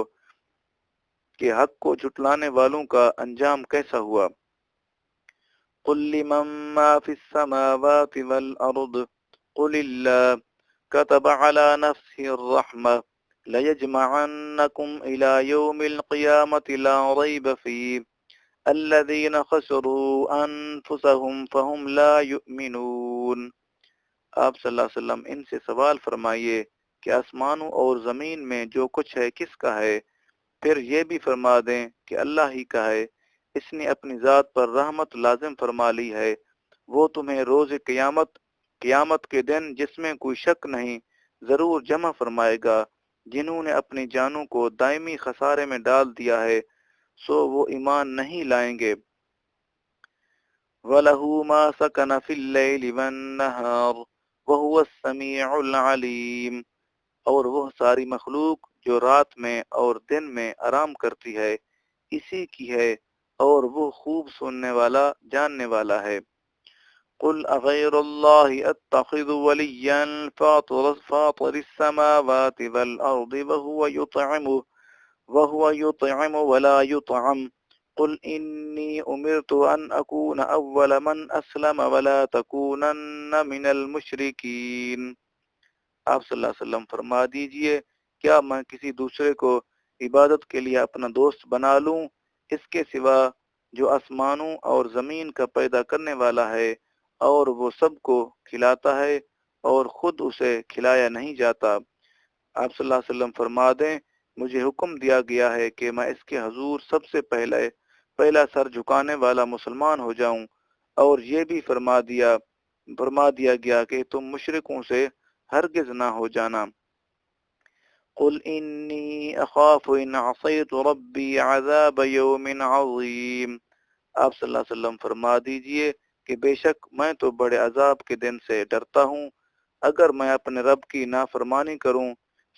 کہ حق کو جھٹلانے والوں کا انجام کیسا ہوا۔ قل لمن ما فی السماوات والارض قل اللہ كتب على نفسه الرحمة ليجمعنكم إلى يوم القيامة لا ريب فيه الذين خسروا أنفسهم فهم لا يؤمنون۔ آپ صلی اللہ علیہ وسلم ان سے سوال فرمائیے کہ آسمانوں اور زمین میں جو کچھ ہے کس کا ہے؟ پھر یہ بھی فرما دیں کہ اللہ ہی کا ہے، اس نے اپنی ذات پر رحمت لازم فرما لی ہے، وہ تمہیں روز قیامت کے دن جس میں کوئی شک نہیں ضرور جمع فرمائے گا۔ جنہوں نے اپنی جانوں کو دائمی خسارے میں ڈال دیا ہے سو وہ ایمان نہیں لائیں گے۔ وَلَهُ مَا سَكَنَ فِي اللَّيْلِ وَالنَّهَارِ وَهُوَ السَّمِيعُ الْعَلِيمُ۔ اور وہ ساری مخلوق جو رات میں اور دن میں آرام کرتی ہے اسی کی ہے، اور وہ خوب سننے والا جاننے والا ہے۔ قل اغیر اللہ اتخذ ولیا فاطر السماوات والارض وهو يطعم ولا يطعم قل انی امرت ان اکون اول من اسلم ولا تکونن من المشرکین۔ آپ صلی اللہ علیہ وسلم فرما دیجئے کیا میں کسی دوسرے کو عبادت کے لیے اپنا دوست بنا لوں اس کے سوا جو آسمانوں اور زمین کا پیدا کرنے والا ہے اور وہ سب کو کھلاتا ہے اور خود اسے کھلایا نہیں جاتا۔ آپ صلی اللہ علیہ وسلم فرما دیں مجھے حکم دیا گیا ہے کہ میں اس کے حضور سب سے پہلا سر جھکانے والا مسلمان ہو جاؤں، اور یہ بھی فرما دیا گیا کہ تم مشرکوں سے ہرگز نہ ہو جانا۔ قل انی اخاف ان عصیت ربی عذاب یوم عظیم۔ آپ صلی اللہ علیہ وسلم فرما دیجئے کہ بے شک میں تو بڑے عذاب کے دن سے ڈرتا ہوں، اگر میں اپنے رب کی نافرمانی کروں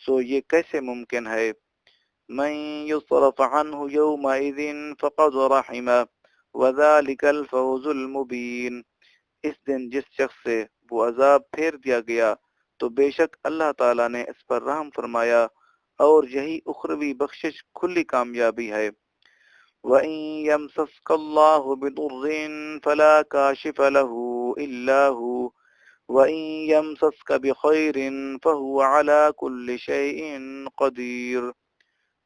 سو یہ کیسے ممکن ہے۔ من یصرف عنہ یومئذ فقد رحمہ وذلک الفوز المبین۔ اس دن جس شخص سے وہ عذاب پھیر دیا گیا تو بے شک اللہ تعالیٰ نے اس پر رحم فرمایا، اور یہی اخروی بخشش کھلی کامیابی ہے۔ وَإِن يَمْسَسْكَ اللَّهُ بِضُرٍّ فَلَا كَاشِفَ لَهُ إِلَّا هُوَ وَإِن يَمْسَسْكَ بِخَيْرٍ فَهُوَ عَلَى كُلِّ شَيْءٍ قَدِيرٌ،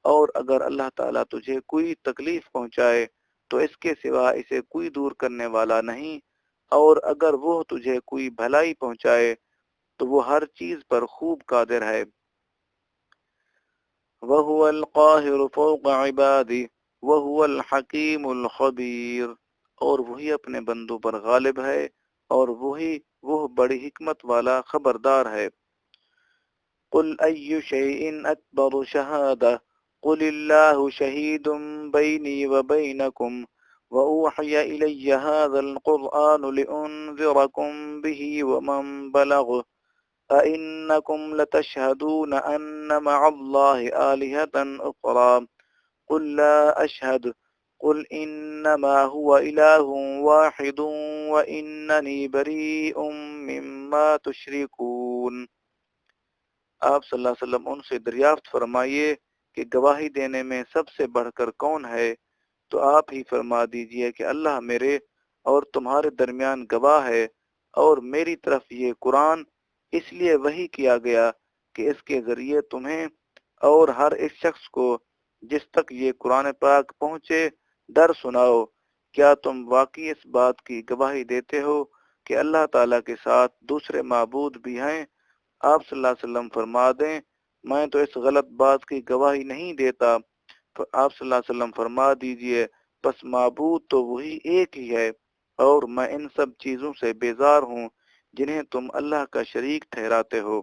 اور اگر اللہ تعالیٰ تجھے کوئی تکلیف پہنچائے تو اس کے سوا اسے کوئی دور کرنے والا نہیں، اور اگر وہ تجھے کوئی بھلائی پہنچائے تو وہ ہر چیز پر خوب قادر ہے۔ وَهُوَ الْقَاهِرُ فَوْقَ عِبَادِهِ وَهُوَ الْحَكِيمُ الْخَبِيرُ، اور وہی اپنے بندوں پر غالب ہے اور وہ بڑی حکمت والا خبردار ہے۔ قُلْ أَيُّ شَيْءٍ أَكْبَرُ شَهَادَةً قُلِ اللَّهُ شَهِيدٌ بَيْنِي وَبَيْنَكُمْ وَأُوحِيَ إِلَيَّ هَذَا الْقُرْآنُ لِأُنذِرَكُمْ بِهِ وَمَنْ بَلَغَ أَإِنَّكُمْ لَتَشْهَدُونَ أَنَّ مَعَ اللَّهِ آلِهَةً أُخْرَى قُلْ لَا أَشْهَدُ قُلْ إِنَّمَا هُوَ إِلَٰهٌ وَاحِدٌ وَإِنَّنِي بَرِيءٌ مِّمَّا تُشْرِكُونَ۔ آپ صلی اللہ علیہ وسلم ان سے دریافت فرمائیے کہ گواہی دینے میں سب سے بڑھ کر کون ہے، تو آپ ہی فرما دیجئے کہ اللہ میرے اور تمہارے درمیان گواہ ہے، اور میری طرف یہ قرآن اس لیے وحی کیا گیا کہ اس کے ذریعے تمہیں اور ہر اس شخص کو جس تک یہ قرآن پاک پہنچے در سناؤ۔ کیا تم واقعی اس بات کی گواہی دیتے ہو کہ اللہ تعالیٰ کے ساتھ دوسرے معبود بھی ہیں؟ آپ صلی اللہ علیہ وسلم فرما دیں میں تو اس غلط بات کی گواہی نہیں دیتا۔ آپ صلی اللہ علیہ وسلم فرما دیجئے پس معبود تو وہی ایک ہی ہے، اور میں ان سب چیزوں سے بیزار ہوں جنہیں تم اللہ کا شریک ٹھہراتے ہو۔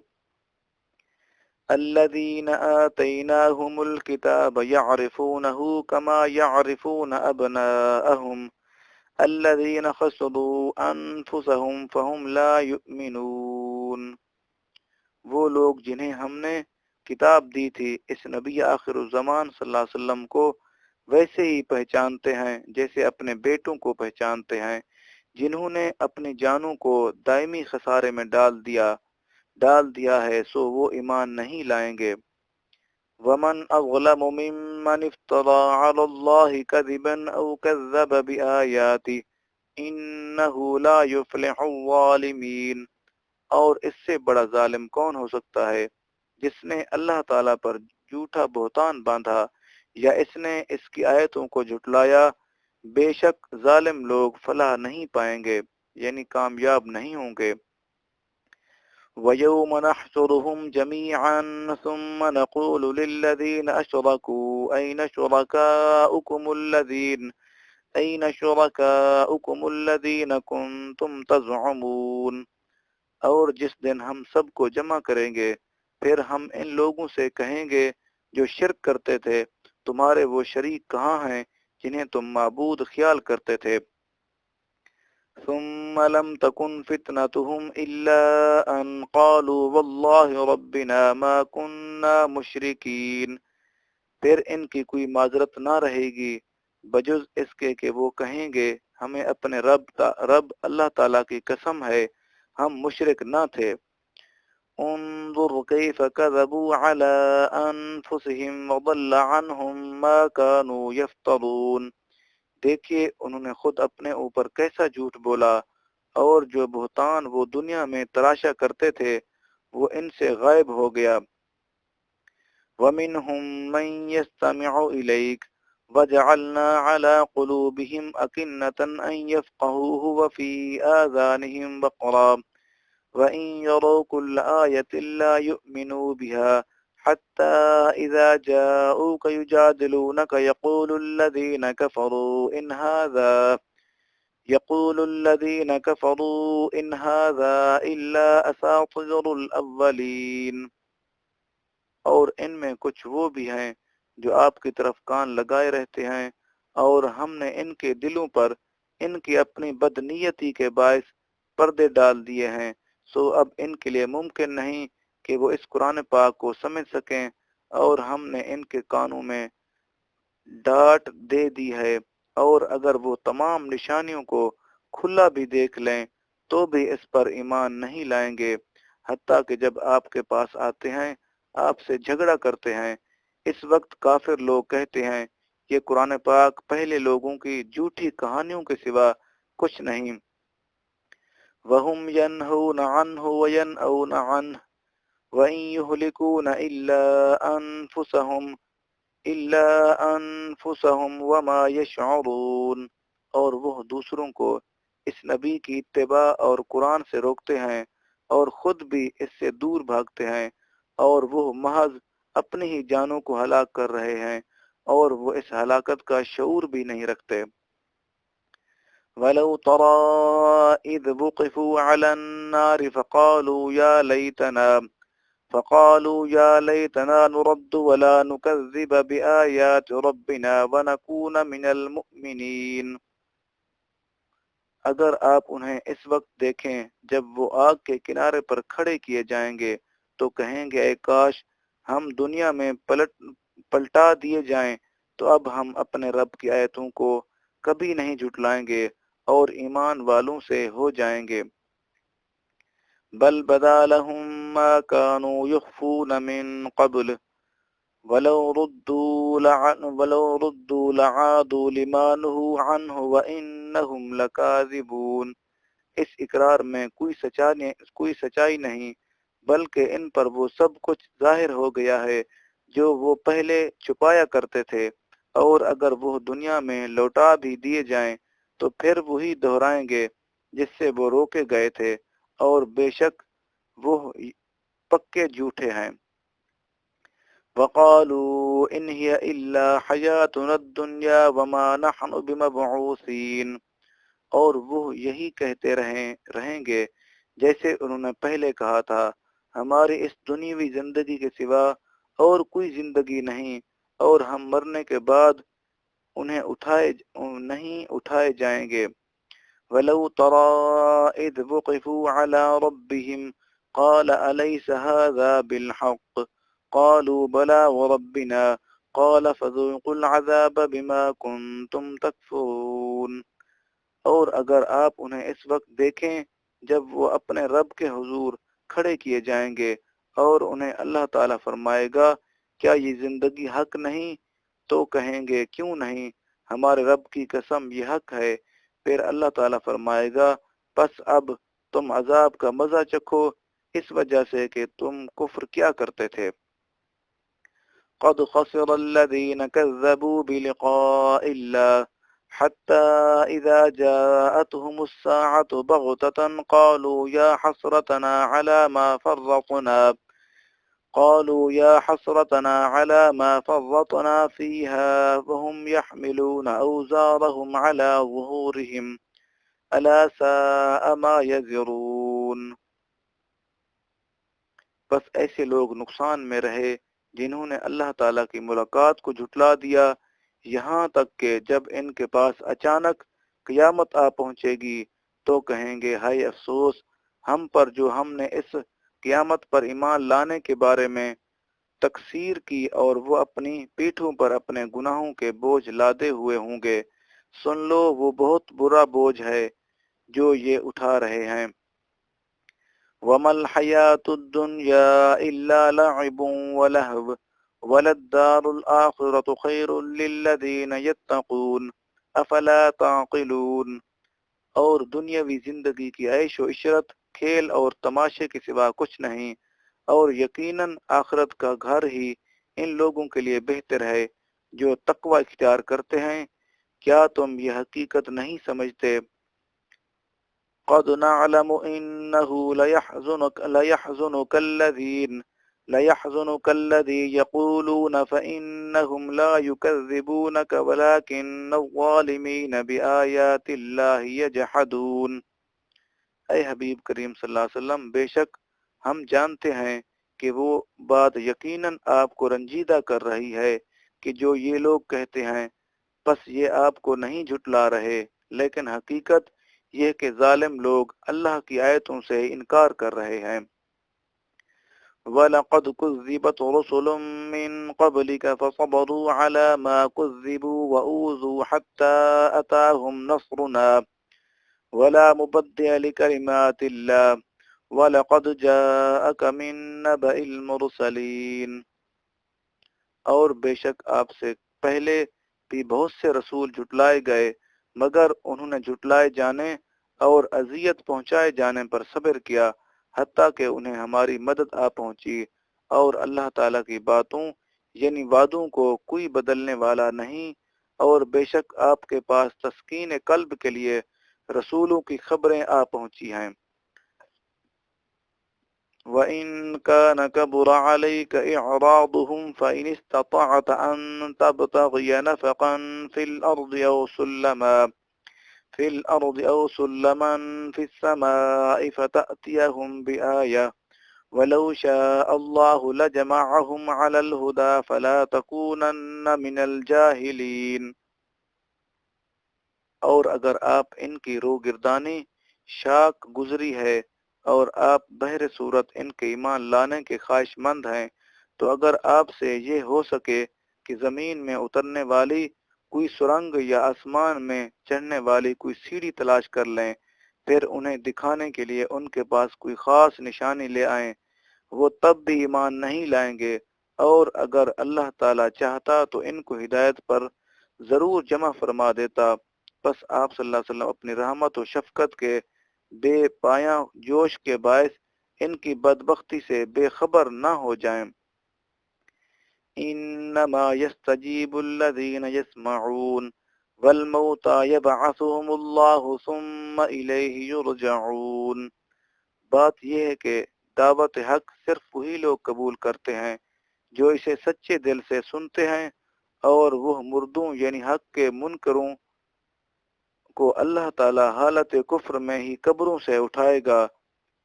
الذین آتیناہم الکتاب یعرفونہ کما یعرفون ابناءہم الذین خسروا انفسہم فہم لا یؤمنون۔ وہ لوگ جنہیں ہم نے کتاب دی تھی اس نبی آخر الزمان صلی اللہ علیہ وسلم کو ویسے ہی پہچانتے ہیں جیسے اپنے بیٹوں کو پہچانتے ہیں، جنہوں نے اپنی جانوں کو دائمی خسارے میں ڈال دیا ہے، سو وہ ایمان نہیں لائیں گے۔ وَمَنْ أَظْلَمُ مِمَّنِ افْتَرَىٰ عَلَى اللَّهِ كَذِبًا أَوْ كَذَّبَ بِآيَاتِهِ إِنَّهُ لَا يُفْلِحُ الظَّالِمِينَ، اور اس سے بڑا ظالم کون ہو سکتا ہے جس نے اللہ تعالیٰ پر جھوٹا بہتان باندھا یا اس نے اس کی آیتوں کو جھٹلایا۔ بے شک ظالم لوگ فلاح نہیں پائیں گے، یعنی کامیاب نہیں ہوں گے۔ وَيَوْمَ نَحْشُرُهُمْ جَمِيعًا ثُمَّ نَقُولُ لِلَّذِينَ أَشْرَكُوا أَيْنَ شُرَكَاؤُكُمُ الَّذِينَ كُنتُمْ تَزْعُمُونَ، اور جس دن ہم سب کو جمع کریں گے پھر ہم ان لوگوں سے کہیں گے جو شرک کرتے تھے، تمہارے وہ شریک کہاں ہیں جنہیں تم معبود خیال کرتے تھے؟ ثم لم تكن فتنتهم إلا أن قالوا والله ربنا ما كنا مشركين، پھر ان کی کوئی معذرت نہ رہے گی بجز اس کے کہ وہ کہیں گے ہمیں اپنے رب اللہ تعالیٰ کی قسم ہے ہم مشرک نہ تھے۔ انظر كيف كذبوا على أنفسهم وضل عنهم ما كانوا يفترون، دیکھیے انہوں نے خود اپنے اوپر کیسا جھوٹ بولا، اور جو بہتان وہ دنیا میں تراشا کرتے تھے وہ ان سے غائب ہو گیا۔ وَمِنْهُمْ مَنْ يَسْتَمِعُ إِلَيْكَ وَجَعَلْنَا عَلَى قُلُوبِهِمْ أَكِنَّةً أَنْ يَفْقَهُوهُ وَفِي آذَانِهِمْ وَقْرًا وَإِنْ يَرَوْا كُلَّ آيَةٍ لَا يُؤْمِنُوا بِهَا حَتَّى إِذَا جَاءُوكَ يُجَادِلُونَكَ يقول الذين كفروا إن هذا إلا أساطير الأولين، اور ان میں کچھ وہ بھی ہیں جو آپ کی طرف کان لگائے رہتے ہیں، اور ہم نے ان کے دلوں پر ان کی اپنی بدنیتی کے باعث پردے ڈال دیے ہیں، سو اب ان کے لیے ممکن نہیں کہ وہ اس قرآن پاک کو سمجھ سکیں، اور ہم نے ان کے کانوں میں ڈانٹ دے دی ہے، اور اگر وہ تمام نشانیوں کو کھلا بھی دیکھ لیں تو بھی اس پر ایمان نہیں لائیں گے، حتیٰ کہ جب آپ کے پاس آتے ہیں آپ سے جھگڑا کرتے ہیں۔ اس وقت کافر لوگ کہتے ہیں یہ قرآن پاک پہلے لوگوں کی جھوٹی کہانیوں کے سوا کچھ نہیں۔ وهم ينهون عنه وينأون عنه وإن يهلكون إلا أنفسهم وما يشعرون۔ اور وہ دوسروں کو اس نبی کی اتباع اور قرآن سے روکتے ہیں اور خود بھی اس سے دور بھاگتے ہیں، اور وہ محض اپنی ہی جانوں کو ہلاک کر رہے ہیں اور وہ اس ہلاکت کا شعور بھی نہیں رکھتے۔ وَلَوْ تَرَىٰ إِذْ وُقِفُوا عَلَى النَّارِ فقالوا يا ليتنا نرد ولا نكذب بآيات ربنا ونكون من المؤمنين۔ اگر آپ انہیں اس وقت دیکھیں جب وہ آگ کے کنارے پر کھڑے کیے جائیں گے تو کہیں گے اے کاش ہم دنیا میں پلٹا دیے جائیں تو اب ہم اپنے رب کی آیتوں کو کبھی نہیں جھٹلائیں گے اور ایمان والوں سے ہو جائیں گے۔ بل بدا لهم ما كانوا يخفون من قبل ولو ردوا لعادوا لما نهوا عنه وإنهم لكاذبون۔ اس اقرار میں کوئی سچائی نہیں، بلکہ ان پر وہ سب کچھ ظاہر ہو گیا ہے جو وہ پہلے چھپایا کرتے تھے، اور اگر وہ دنیا میں لوٹا بھی دیے جائیں تو پھر وہی دہرائیں گے جس سے وہ روکے گئے تھے، اور بے شک وہ پکے جھوٹے ہیں۔ وقالوا ان هي الا حياتنا الدنيا وما نحن بمبعوثين۔ اور وہ یہی کہتے رہیں گے جیسے انہوں نے پہلے کہا تھا، ہماری اس دنیاوی زندگی کے سوا اور کوئی زندگی نہیں، اور ہم مرنے کے بعد انہیں نہیں اٹھائے جائیں گے۔ وَلَوْ تَرَىٰ إِذْ وُقِفُوا عَلَىٰ رَبِّهِمْ قَالَ أَلَيْسَ هَٰذَا بِالْحَقِّ قَالُوا بَلَىٰ وَرَبِّنَا قَالَ فَذُوقُوا الْعَذَابَ بِمَا كُنتُمْ تَكْفُرُونَ۔ اور اگر آپ انہیں اس وقت دیکھیں جب وہ اپنے رب کے حضور کھڑے کیے جائیں گے اور انہیں اللہ تعالیٰ فرمائے گا کیا یہ زندگی حق نہیں، تو کہیں گے کیوں نہیں، ہمارے رب کی قسم یہ حق ہے۔ پھر اللہ تعالیٰ فرمائے گا پس اب تم عذاب کا مزہ چکھو اس وجہ سے کہ تم کفر کیا کرتے تھے۔ قد خسر الذين كذبوا بلقاء الله حتى إذا جاءتهم الساعة بغتة قالوا يا حسرتنا على ما فرطنا فيها وهم يحملون أوزارهم على ظهورهم ألا ساء ما يزرون۔ بس ایسے لوگ نقصان میں رہے جنہوں نے اللہ تعالیٰ کی ملاقات کو جھٹلا دیا، یہاں تک کہ جب ان کے پاس اچانک قیامت آ پہنچے گی تو کہیں گے ہائے افسوس ہم پر جو ہم نے اس قیامت پر ایمان لانے کے بارے میں تقصیر کی، اور وہ اپنی پیٹھوں پر اپنے گناہوں کے بوجھ لادے ہوئے ہوں گے۔ سن لو وہ بہت برا بوجھ ہے جو یہ اٹھا رہے ہیں۔ وَمَا الْحَيَاةُ الدُّنْيَا إِلَّا لَعِبٌ وَلَهْوٌ وَلَلدَّارُ الْآخِرَةُ خَيْرٌ لِّلَّذِينَ يَتَّقُونَ أَفَلَا تَعْقِلُونَ۔ اور دنیاوی زندگی کی عیش و عشرت کھیل اور تماشے کے سوا کچھ نہیں، اور یقیناً آخرت کا گھر ہی ان لوگوں کے لیے بہتر ہے جو تقوی اختیار کرتے ہیں۔ کیا تم یہ حقیقت نہیں سمجھتے؟ قد نعلم إنه ليحزنك الذي يقولون فإنهم لا يكذبونك ولكن الظالمين بآيات الله يجحدون۔ اے حبیب کریم صلی اللہ علیہ وسلم، بے شک ہم جانتے ہیں کہ وہ بات یقیناً آپ کو رنجیدہ کر رہی ہے کہ جو یہ لوگ کہتے ہیں، پس یہ آپ کو نہیں جھٹلا رہے، لیکن حقیقت یہ کہ ظالم لوگ اللہ کی آیتوں سے انکار کر رہے ہیں۔ وَلَقَدْ كُذِّبَتْ رُسُلٌ مِّن قَبْلِكَ فَصَبَرُوا عَلَى مَا كُذِّبُوا وَأُوذُوا حَتَّى أَتَاهُمْ نَصْرُنَا وَلَا مُبَدِّلَ لِكَلِمَاتِ اللَّهِ وَلَقَدْ جَاءَكَ مِن نَّبَإِ الْمُرْسَلِينَ۔ اور بے شک آپ سے پہلے بھی بہت سے رسول جھٹلائے گئے، مگر انہوں نے جھٹلائے جانے اور اذیت پہنچائے جانے پر صبر کیا حتیٰ کہ انہیں ہماری مدد آ پہنچی، اور اللہ تعالیٰ کی باتوں یعنی وعدوں کو کوئی بدلنے والا نہیں، اور بے شک آپ کے پاس تسکین قلب کے لیے رسولوں کی خبریں آ پہنچی ہیں۔ وَإِن كَانَ كَبُرَ عَلَيْكَ إِعْرَاضُهُمْ فَإِنِ اسْتَطَعْتَ أَن تَبْتَغِيَ نَفَقًا في الأرض أو سلما في السماء فتأتيهم بآية ولو شاء الله لجمعهم على الهدى فلا تكونن من الجاهلين۔ اور اگر آپ ان کی روگردانی شاک گزری ہے اور آپ بہر صورت ان کے ایمان لانے کے خواہش مند ہیں، تو اگر آپ سے یہ ہو سکے کہ زمین میں اترنے والی کوئی سرنگ یا آسمان میں چڑھنے والی کوئی سیڑھی تلاش کر لیں، پھر انہیں دکھانے کے لیے ان کے پاس کوئی خاص نشانی لے آئیں، وہ تب بھی ایمان نہیں لائیں گے۔ اور اگر اللہ تعالی چاہتا تو ان کو ہدایت پر ضرور جمع فرما دیتا، بس آپ صلی اللہ علیہ وسلم اپنی رحمت و شفقت کے بے پایاں جوش کے باعث ان کی بدبختی سے بے خبر نہ ہو جائیں۔ انما يستجيب الذين يسمعون والموتى يبعثهم الله ثم إليه يرجعون۔ بات یہ ہے کہ دعوت حق صرف وہی لوگ قبول کرتے ہیں جو اسے سچے دل سے سنتے ہیں، اور وہ مردوں یعنی حق کے منکروں کو اللہ تعالی حالت کفر میں ہی قبروں سے اٹھائے گا،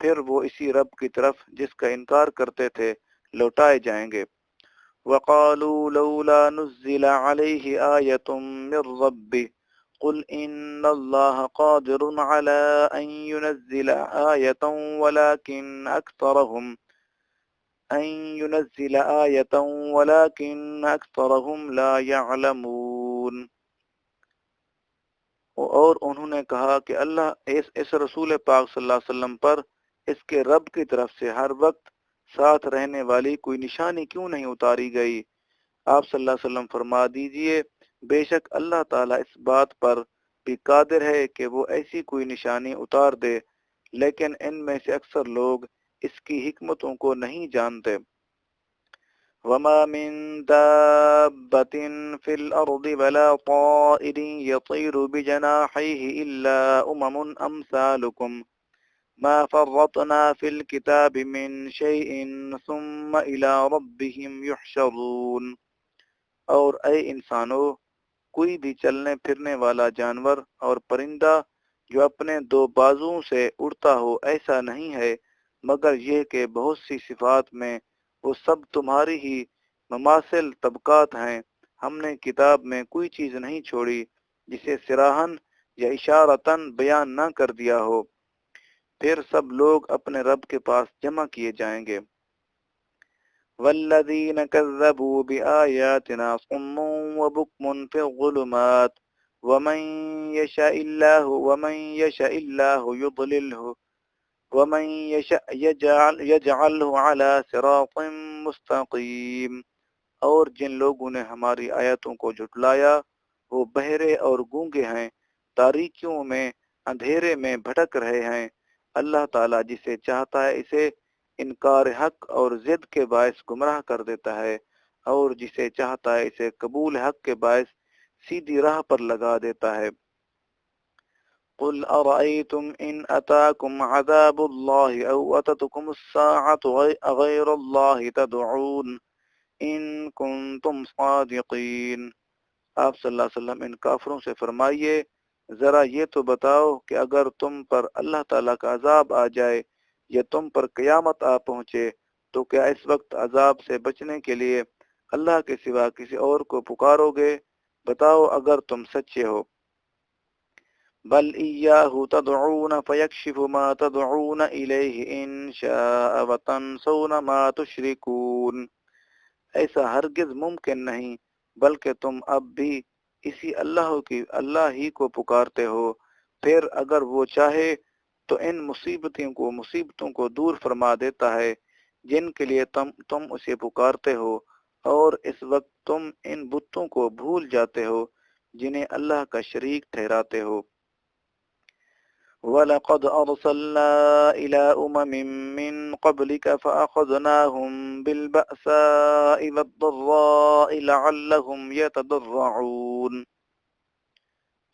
پھر وہ اسی رب کی طرف جس کا انکار کرتے تھے لوٹائے جائیں گے۔ وَقَالُوا لَوْلَا نُزِّلَ عَلَيْهِ آيَةٌ مِّن رَّبِّهِ قُلْ إِنَّ اللَّهَ قَادِرٌ عَلَىٰ أَن يُنَزِّلَ آيَةً وَلَٰكِنَّ أَكْثَرَهُمْ لَا يَعْلَمُونَ۔ اور انہوں نے کہا کہ اللہ اس رسول پاک صلی اللہ علیہ وسلم پر اس کے رب کی طرف سے ہر وقت ساتھ رہنے والی کوئی نشانی کیوں نہیں اتاری گئی؟ آپ صلی اللہ علیہ وسلم فرما دیجئے، بے شک اللہ تعالیٰ اس بات پر بھی قادر ہے کہ وہ ایسی کوئی نشانی اتار دے، لیکن ان میں سے اکثر لوگ اس کی حکمتوں کو نہیں جانتے۔ وَمَا مِن دَابَّةٍ فِي الْأَرْضِ وَلَا طَائِرٍ يَطِيرُ بِجَنَاحَيْهِ إِلَّا أُمَمٌ أَمْثَالُكُمْ مَا فَرَّطْنَا فِي الْكِتَابِ مِن شَيْءٍ ثُمَّ إِلَى رَبِّهِمْ يُحْشَرُونَ۔ اور اے انسانو، کوئی بھی چلنے پھرنے والا جانور اور پرندہ جو اپنے دو بازوؤں سے اڑتا ہو ایسا نہیں ہے، مگر یہ کہ بہت سی صفات میں وہ سب تمہاری ہی مماثل طبقات ہیں۔ ہم نے کتاب میں کوئی چیز نہیں چھوڑی جسے صراحاً یا اشارتاً بیان نہ کر دیا ہو، پھر سب لوگ اپنے رب کے پاس جمع کیے جائیں گے۔ والذین کذبوا بآیاتنا صم وبکم فی الظلمات ومن یشاء اللہ یضللہ ومن یشاء یجعلہ علی صراط مستقیم۔ اور جن لوگوں نے ہماری آیتوں کو جھٹلایا وہ بہرے اور گونگے ہیں، تاریکیوں میں اندھیرے میں بھٹک رہے ہیں۔ اللہ تعالیٰ جسے چاہتا ہے اسے انکار حق اور ضد کے باعث گمراہ کر دیتا ہے، اور جسے چاہتا ہے اسے قبول حق کے باعث سیدھی راہ پر لگا دیتا ہے۔ قل ارأيتم ان اتاكم عذاب الله او اتتكم الساعة غير الله تدعون ان کنتم صادقین۔ آپ صلی اللہ علیہ وسلم ان کافروں سے فرمائیے، ذرا یہ تو بتاؤ کہ اگر تم پر اللہ تعالیٰ کا عذاب آ جائے یا تم پر قیامت آ پہنچے تو کیا اس وقت عذاب سے بچنے کے لیے اللہ کے سوا کسی اور کو پکارو گے؟ بتاؤ اگر تم سچے ہو۔ بل ایاہ تدعون فیکشف ما تدعون الیہ ان شاء وتنسون ما تشرکون۔ ایسا ہرگز ممکن نہیں، بلکہ تم اب بھی اسی اللہ ہی کو پکارتے ہو، پھر اگر وہ چاہے تو ان مصیبتوں کو دور فرما دیتا ہے جن کے لیے تم اسے پکارتے ہو، اور اس وقت تم ان بتوں کو بھول جاتے ہو جنہیں اللہ کا شریک ٹھہراتے ہو۔ وَلَقَدْ أَرْسَلْنَا إِلَى أُمَمٍ مِّن قَبْلِكَ فَأَخَذْنَاهُمْ بِالْبَأْسَاءِ وَالضَّرَّاءِ لَعَلَّهُمْ يَتَضَرَّعُونَ۔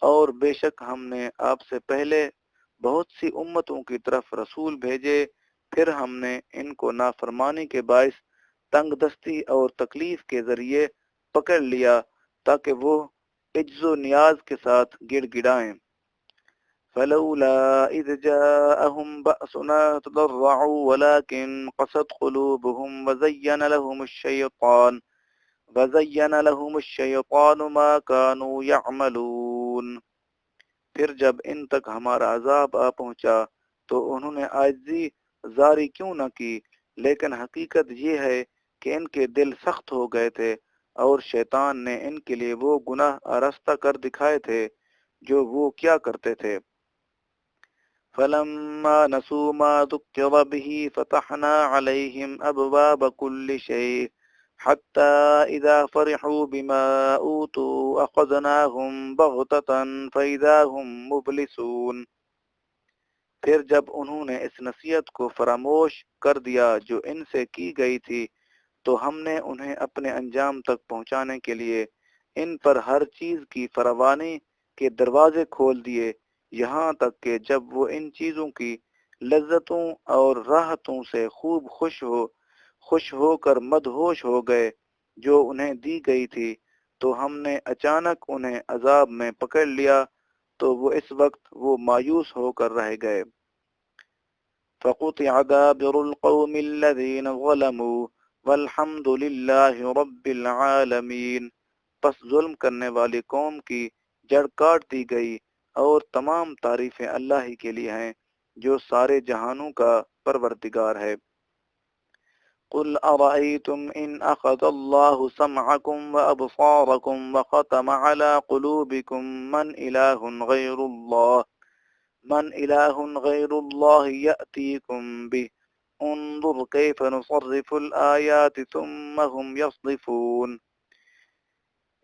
اور بے شک ہم نے آپ سے پہلے بہت سی امتوں کی طرف رسول بھیجے، پھر ہم نے ان کو نافرمانی کے باعث تنگ دستی اور تکلیف کے ذریعے پکڑ لیا تاکہ وہ عجز و نیاز کے ساتھ گڑ گڑائیں۔ فلولا اذ جاءهم بأسنا تضرعوا ولكن قست قلوبهم وزين لهم الشيطان ما كانوا يعملون۔ پھر جب ان تک ہمارا عذاب آ پہنچا تو انہوں نے عاجزی زاری کیوں نہ کی، لیکن حقیقت یہ ہے کہ ان کے دل سخت ہو گئے تھے اور شیطان نے ان کے لیے وہ گناہ آراستہ کر دکھائے تھے جو وہ کیا کرتے تھے۔ فلما نسوا ما ذكر به فتحنا عليهم أبواب كل شيء حتى إذا فرحوا بما أوتوا أخذناهم بغتة فإذا هم مبلسون۔ پھر جب انہوں نے اس نصیحت کو فراموش کر دیا جو ان سے کی گئی تھی تو ہم نے انہیں اپنے انجام تک پہنچانے کے لیے ان پر ہر چیز کی فراوانی کے دروازے کھول دیے، یہاں تک کہ جب وہ ان چیزوں کی لذتوں اور راحتوں سے خوب خوش ہو کر مدہوش ہو گئے جو انہیں دی گئی تھی، تو ہم نے اچانک انہیں عذاب میں پکڑ لیا تو وہ اس وقت وہ مایوس ہو کر رہ گئے۔ فَقُطِعَ دَابِرُ الْقَوْمِ الَّذِينَ ظَلَمُوا وَالْحَمْدُ لِلَّهِ رَبِّ الْعَالَمِينَ، پس ظلم کرنے والی قوم کی جڑ کاٹ دی گئی اور تمام تعریفیں اللہ ہی کے لیے ہیں جو سارے جہانوں کا پروردگار ہے۔ قُلْ أَرَأَيْتُمْ إِنْ أَخَذَ اللَّهُ سَمْعَكُمْ وَأَبْصَارَكُمْ وَخَتَمَ عَلَى قُلُوبِكُمْ مَنْ إِلَٰهٌ غَيْرُ اللَّهِ يَأْتِيكُمْ بِهِ انظُرْ كَيْفَ نُصَرِّفُ الْآيَاتِ ثُمَّ هُمْ يَصْدِفُونَ۔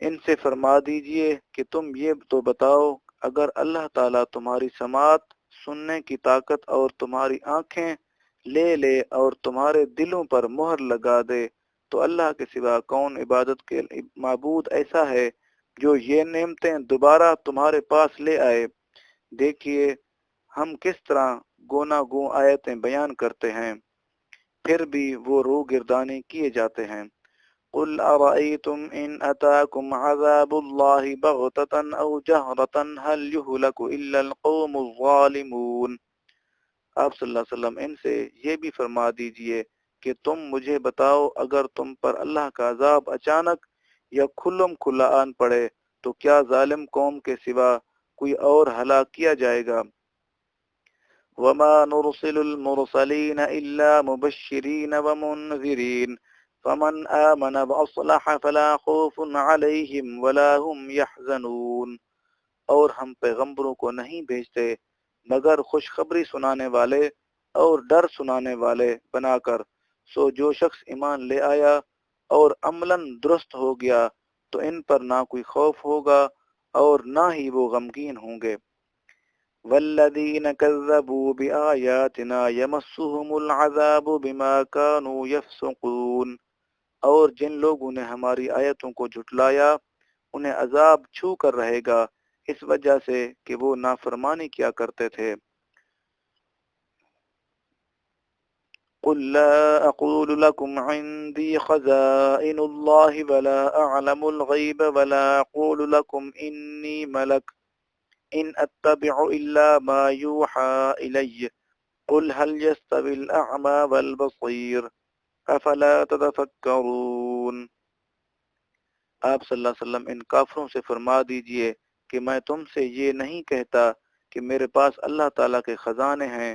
ان سے فرما دیجئے کہ تم یہ تو بتاؤ، اگر اللہ تعالیٰ تمہاری سماعت، سننے کی طاقت اور تمہاری آنکھیں لے اور تمہارے دلوں پر مہر لگا دے تو اللہ کے سوا کون عبادت کے معبود ایسا ہے جو یہ نعمتیں دوبارہ تمہارے پاس لے آئے۔ دیکھیے ہم کس طرح گونا گوں آیتیں بیان کرتے ہیں، پھر بھی وہ رو گردانی کیے جاتے ہیں۔ قُلْ أَرَأَيْتُمْ إِنْ أَتَاكُمْ عَذَابُ اللَّهِ بَغْتَةً أَوْ جَهْرَةً هَلْ يُهْلَكُ إِلَّا الْقَوْمُ الظَّالِمُونَ۔ آپ صلی اللہ علیہ وسلم ان سے یہ بھی فرما دیجئے کہ تم مجھے بتاؤ، اگر تم پر اللہ کا عذاب اچانک یا کھلم کھلا آن پڑے تو کیا ظالم قوم کے سوا کوئی اور ہلاک کیا جائے گا؟ وَمَا نُرْسِلُ الْمُرْسَلِينَ إِلَّا مُبَشِّرِينَ وَمُنذِرِينَ فَمَنْ آمَنَ وَأَصْلَحَ فَلَا خَوْفٌ عَلَيْهِمْ وَلَا هُمْ يَحْزَنُونَ۔ اور ہم پیغمبروں کو نہیں بھیجتے مگر خوشخبری سنانے والے اور ڈر سنانے والے بنا کر، سو جو شخص ایمان لے آیا اور عملاً درست ہو گیا تو ان پر نہ کوئی خوف ہوگا اور نہ ہی وہ غمگین ہوں گے۔ والذین کذبوا بآیاتنا یمسهم العذاب بما كانوا یفسقون، اور جن لوگوں نے ہماری آیتوں کو جھٹلایا انہیں عذاب چھو کر رہے گا اس وجہ سے کہ وہ نافرمانی کیا کرتے تھے۔ قل لا اقول لكم عندي خزائن الله ولا اعلم الغيب ولا اقول لكم اني ملك ان اتبع الا ما يوحى الي قل هل يستوي الاعمى والبصير افلا تتفكرون۔ آپ صلی اللہ علیہ وسلم ان کافروں سے فرما دیجئے کہ میں تم سے یہ نہیں کہتا کہ میرے پاس اللہ تعالیٰ کے خزانے ہیں،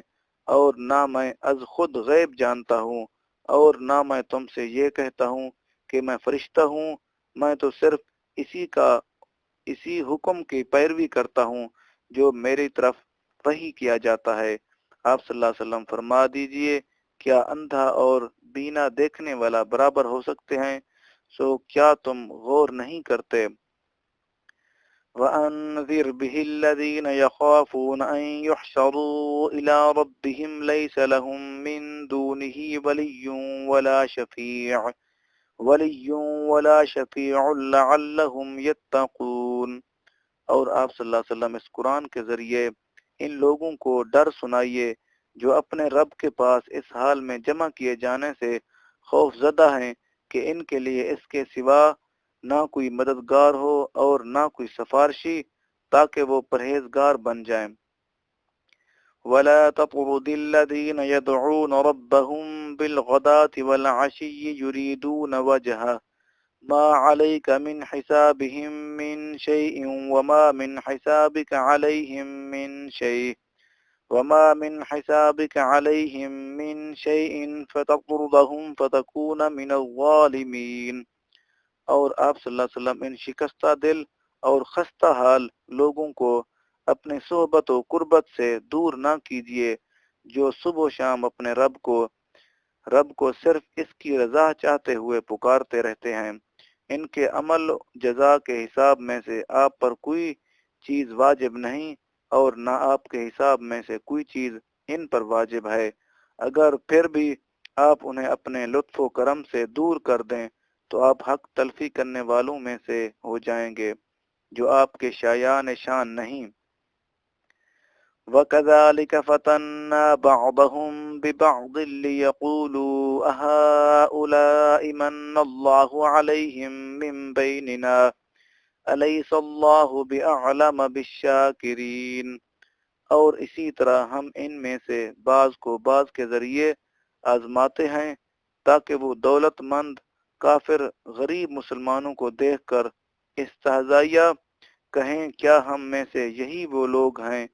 اور نہ میں از خود غیب جانتا ہوں، اور نہ میں تم سے یہ کہتا ہوں کہ میں فرشتہ ہوں، میں تو صرف اسی حکم کی پیروی کرتا ہوں جو میری طرف وحی کیا جاتا ہے۔ آپ صلی اللہ علیہ وسلم فرما دیجئے کیا اندھا اور بینا دیکھنے والا برابر ہو سکتے ہیں؟ سو کیا تم غور نہیں کرتے؟ وأنذر به الذين يخافون أن يحشروا إلى ربهم ليس لهم من دونه ولي ولا شفيع لعلهم يتقون۔ اور آپ صلی اللہ علیہ وسلم اس قرآن کے ذریعے ان لوگوں کو ڈر سنائیے جو اپنے رب کے پاس اس حال میں جمع کیے جانے سے خوف زدہ ہیں کہ ان کے لیے اس کے سوا نہ کوئی مددگار ہو اور نہ کوئی سفارشی، تاکہ وہ پرہیزگار بن جائیں۔ وَلَا تَطْرُدِ الَّذِينَ يَدْعُونَ رَبَّهُمْ بِالْغَدَاةِ وَالْعَشِيِّ يُرِيدُونَ وَجْهَهُ مَا عَلَيْكَ مِنْ حِسَابِهِمْ مِنْ شَيْءٍ وَمَا مِنْ حِسَابِكَ عَلَيْهِمْ مِنْ شَيْءٍ فَتَطْرُدَهُمْ فَتَكُونَ مِنَ الظَّالِمِينَ۔ اور آپ صلی اللہ علیہ وسلم ان شکستہ دل اور خستہ حال لوگوں کو اپنے صحبت و قربت سے دور نہ کیجیے جو صبح و شام اپنے رب کو صرف اس کی رضا چاہتے ہوئے پکارتے رہتے ہیں۔ ان کے عمل جزا کے حساب میں سے آپ پر کوئی چیز واجب نہیں اور نہ آپ کے حساب میں سے کوئی چیز ان پر واجب ہے۔ اگر پھر بھی آپ انہیں اپنے لطف و کرم سے دور کر دیں تو آپ حق تلفی کرنے والوں میں سے ہو جائیں گے جو آپ کے شایان شان نہیں۔ وَكَذَلِكَ فَتَنَّا بَعْضَهُمْ بِبَعْضٍ لِيَقُولُوا أَهَٰؤُلَاءِ مَنَّ اللَّهُ عَلَيْهِمْ مِنْ بَيْنِنَا أَلَيْسَ اللَّهُ بِأَعْلَمَ بِالشَّاكِرِينَ۔ اور اسی طرح ہم ان میں سے بعض کو بعض کے ذریعے آزماتے ہیں تاکہ وہ دولت مند کافر غریب مسلمانوں کو دیکھ کر استہزائیہ کہیں کیا ہم میں سے یہی وہ لوگ ہیں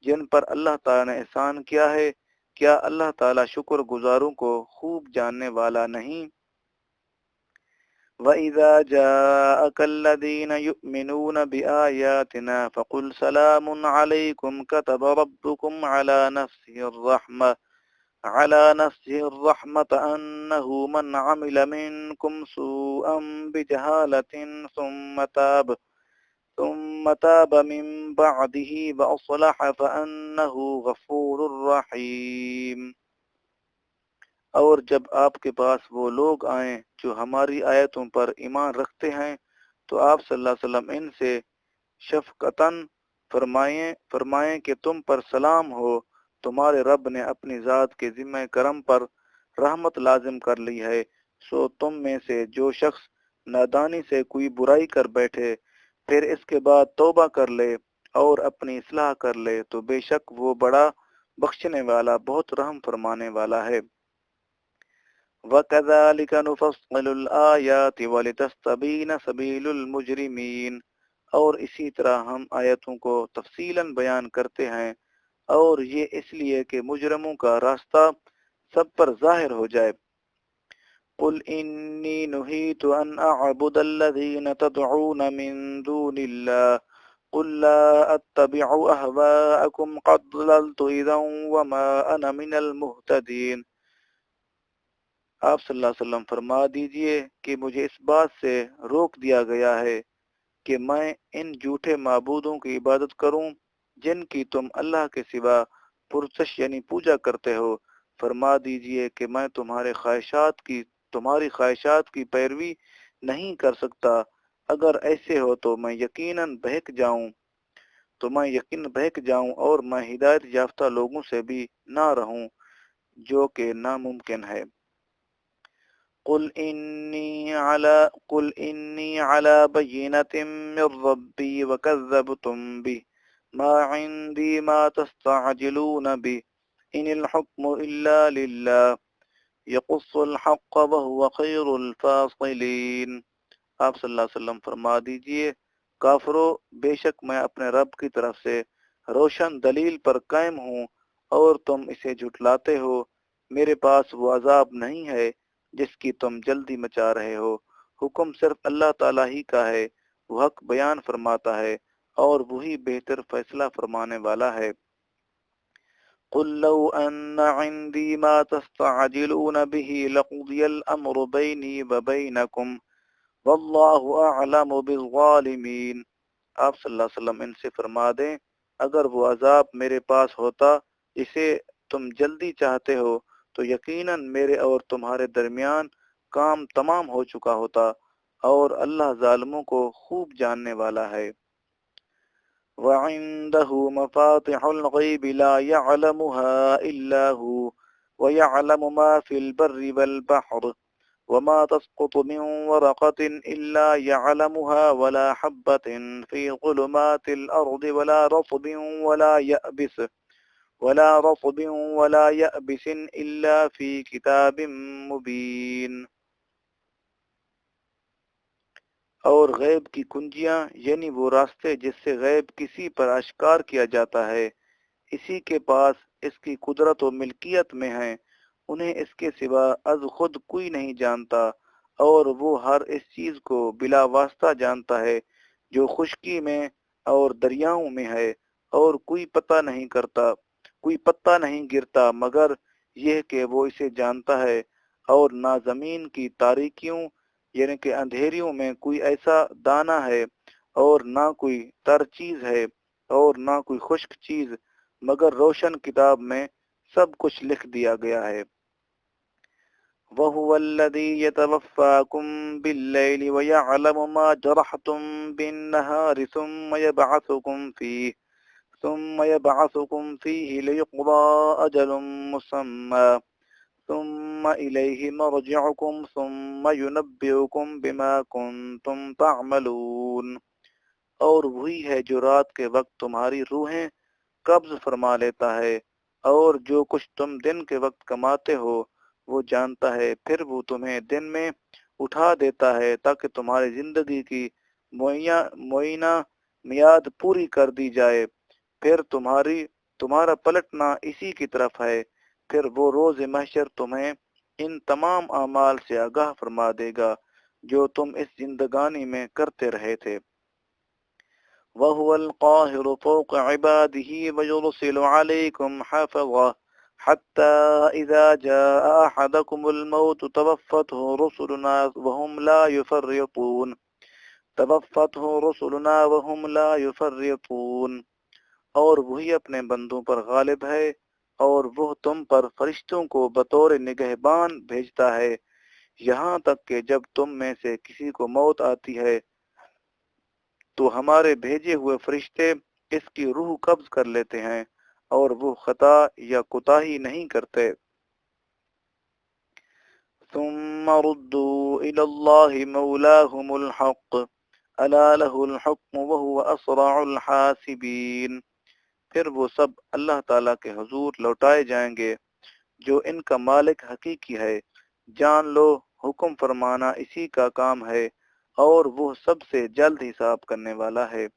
جن پر اللہ تعالیٰ نے احسان کیا ہے، کیا اللہ تعالیٰ شکر گزاروں کو خوب جاننے والا نہیں؟ وَإِذَا جَاءَكَ الَّذِينَ يُؤْمِنُونَ بِآيَاتِنَا فَقُلْ سَلَامٌ عَلَيْكُمْ كَتَبَ رَبُّكُمْ عَلَى نَفْسِهِ الرَّحْمَةَ أَنَّهُ مَنْ عَمِلَ مِنْكُمْ سُوءًا بِجَهَالَةٍ ثم تاب من بعده وأصلح فأنه غفور رحیم۔ اور جب آپ کے پاس وہ لوگ آئیں جو ہماری آیتوں پر ایمان رکھتے ہیں تو آپ صلی اللہ علیہ وسلم ان سے شفقتاً فرمائیں کہ تم پر سلام ہو، تمہارے رب نے اپنی ذات کے ذمہ کرم پر رحمت لازم کر لی ہے، سو تم میں سے جو شخص نادانی سے کوئی برائی کر بیٹھے پھر اس کے بعد توبہ کر لے اور اپنی اصلاح کر لے تو بے شک وہ بڑا بخشنے والا بہت رحم فرمانے والا ہے۔ وَكَذَلِكَ نُفَصِّلُ الْآيَاتِ وَلِتَسْتَبِينَ سَبِيلُ الْمُجْرِمِينَ۔ اور اسی طرح ہم آیتوں کو تفصیلاً بیان کرتے ہیں اور یہ اس لیے کہ مجرموں کا راستہ سب پر ظاہر ہو جائے۔ قُلْ إِنِّي نُهِيتُ أَنْ أَعْبُدَ الَّذِينَ تَدْعُونَ مِن دُونِ اللَّهِ قُلْ لَا أَتَّبِعُ أَهْوَاءَكُمْ قَدْ ضَلَلْتُ إِذًا وَمَا أَنَا مِنَ الْمُهْتَدِينَ۔ آپ صلی اللہ علیہ وسلم فرما دیجئے کہ مجھے اس بات سے روک دیا گیا ہے کہ میں ان جھوٹے معبودوں کی عبادت کروں جن کی تم اللہ کے سوا پرستش یعنی پوجا کرتے ہو۔ فرما دیجئے کہ میں تمہاری خواہشات کی پیروی نہیں کر سکتا، اگر ایسے ہو تو میں یقیناً بہک جاؤں اور میں ہدایت یافتہ لوگوں سے بھی نہ رہوں، جو کہ ناممکن ہے۔ قل إني على بينة من ربي وكذبتم به ما عندي ما تستعجلون به إن الحكم إلا لله يقص الحق وهو خير الفاصلين۔ آپ صلی اللہ علیہ وسلم فرما دیجئے کافرو، بے شک میں اپنے رب کی طرف سے روشن دلیل پر قائم ہوں اور تم اسے جھٹلاتے ہو۔ میرے پاس وہ عذاب نہیں ہے جس کی تم جلدی مچا رہے ہو، حکم صرف اللہ تعالیٰ ہی کا ہے، وہ حق بیان فرماتا ہے اور وہی بہتر فیصلہ فرمانے والا ہے۔ قُل لَّوْ أَنَّ عِندِي مَا تَسْتَعْجِلُونَ بِهِ لَقُضِيَ الْأَمْرُ بَيْنِي وَبَيْنَكُمْ وَاللَّهُ أَعْلَمُ بِالظَّالِمِينَ۔ آپ صلی اللہ علیہ وسلم ان سے فرما دیں اگر وہ عذاب میرے پاس ہوتا جسے تم جلدی چاہتے ہو تو یقیناً میرے اور تمہارے درمیان کام تمام ہو چکا ہوتا اور اللہ ظالموں کو خوب جاننے والا ہے وعنده مفاتح الغيب لا يعلمها إلا هو ويعلم ما في البر والبحر وما تسقط من ورقة إلا يعلمها ولا حبة في ظلمات الأرض ولا يأبس إلا في كتاب مبين اور غیب کی کنجیاں یعنی وہ راستے جس سے غیب کسی پر اشکار کیا جاتا ہے اسی کے پاس اس کی قدرت و ملکیت میں ہے انہیں اس کے سوا از خود کوئی نہیں جانتا اور وہ ہر اس چیز کو بلا واسطہ جانتا ہے جو خشکی میں اور دریاؤں میں ہے اور کوئی پتہ نہیں گرتا مگر یہ کہ وہ اسے جانتا ہے اور نہ زمین کی تاریکیوں یعنی کہ اندھیریوں میں کوئی ایسا دانہ ہے اور نہ کوئی تر چیز ہے اور نہ کوئی خشک چیز مگر روشن کتاب میں سب کچھ لکھ دیا گیا ہے وَهُوَ الَّذِي يَتَوَفَّاكُم بِاللَّيْلِ وَيَعْلَمُ مَا جَرَحْتُم بِالنَّهَارِ ثُمَّ يَبْعَثُكُم فِيهِ لِيُقْضَىٰ أَجَلٌ مُّسَمًّى ثم إليه مرجعكم ثم ينبئكم بما كنتم تعملون اور وہی ہے جو رات کے وقت تمہاری روحیں قبض فرما لیتا ہے اور جو کچھ تم دن کے وقت کماتے ہو وہ جانتا ہے پھر وہ تمہیں دن میں اٹھا دیتا ہے تاکہ تمہاری زندگی کی معینہ میعاد پوری کر دی جائے پھر تمہارا پلٹنا اسی کی طرف ہے پھر وہ روز محشر تمہیں ان تمام اعمال سے آگاہ فرما دے گا جو تم اس زندگانی میں کرتے رہے تھے وَهُوَ الْقَاهِرُ فَوْقَ عِبَادِهِ وَيُرْسِلُ عَلَيْكُمْ حَفَظَةً حَتَّى إِذَا جَاءَ أَحَدَكُمُ الْمَوْتُ تَوَفَّتْهُ رُسُلُنَا وَهُمْ لَا يُفَرِّطُونَ اور وہی اپنے بندوں پر غالب ہے اور وہ تم پر فرشتوں کو بطور نگہبان بھیجتا ہے یہاں تک کہ جب تم میں سے کسی کو موت آتی ہے تو ہمارے بھیجے ہوئے فرشتے اس کی روح قبض کر لیتے ہیں اور وہ خطا یا کوتاہی نہیں کرتے ثم ردوا إلى الله مولاهم الحق ألا له الحكم وهو أسرع الحاسبين پھر وہ سب اللہ تعالیٰ کے حضور لوٹائے جائیں گے جو ان کا مالک حقیقی ہے جان لو حکم فرمانا اسی کا کام ہے اور وہ سب سے جلد حساب کرنے والا ہے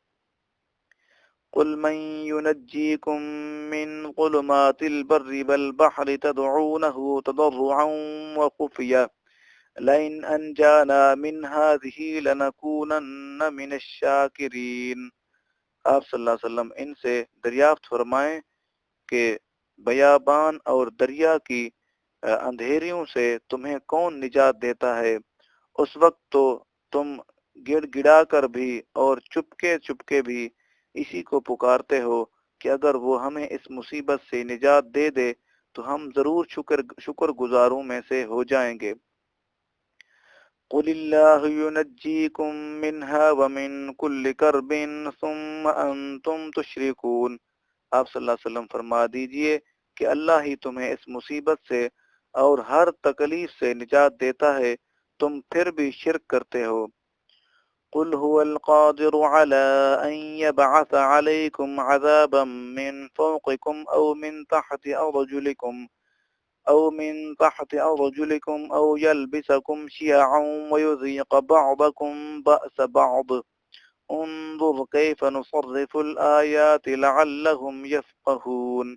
قل من ينجيكم من ظلمات البر والبحر تدعونه تضرعا وخفيا لئن أنجانا من هذه لنكونن من الشاكرين آپ صلی اللہ علیہ وسلم ان سے دریافت فرمائیں کہ بیابان اور دریا کی اندھیریوں سے تمہیں کون نجات دیتا ہے اس وقت تو تم گڑ گڑا کر بھی اور چپکے چپکے بھی اسی کو پکارتے ہو کہ اگر وہ ہمیں اس مصیبت سے نجات دے دے تو ہم ضرور شکر گزاروں میں سے ہو جائیں گے قل اللہ ینجیکم منہا ومن کل کرب ثم انتم تشرکون آپ صلی اللہ علیہ وسلم فرما دیجئے کہ اللہ ہی تمہیں اس مصیبت سے اور ہر تکلیف سے نجات دیتا ہے تم پھر بھی شرک کرتے ہو قل هو القادر على أن يبعث عليكم عذابا من فوقكم أو من تحت أرجلكم أو يلبسكم شيعا ويذيق بعضكم بأس بعض انظر كيف نصرف الآيات لعلهم يفقهون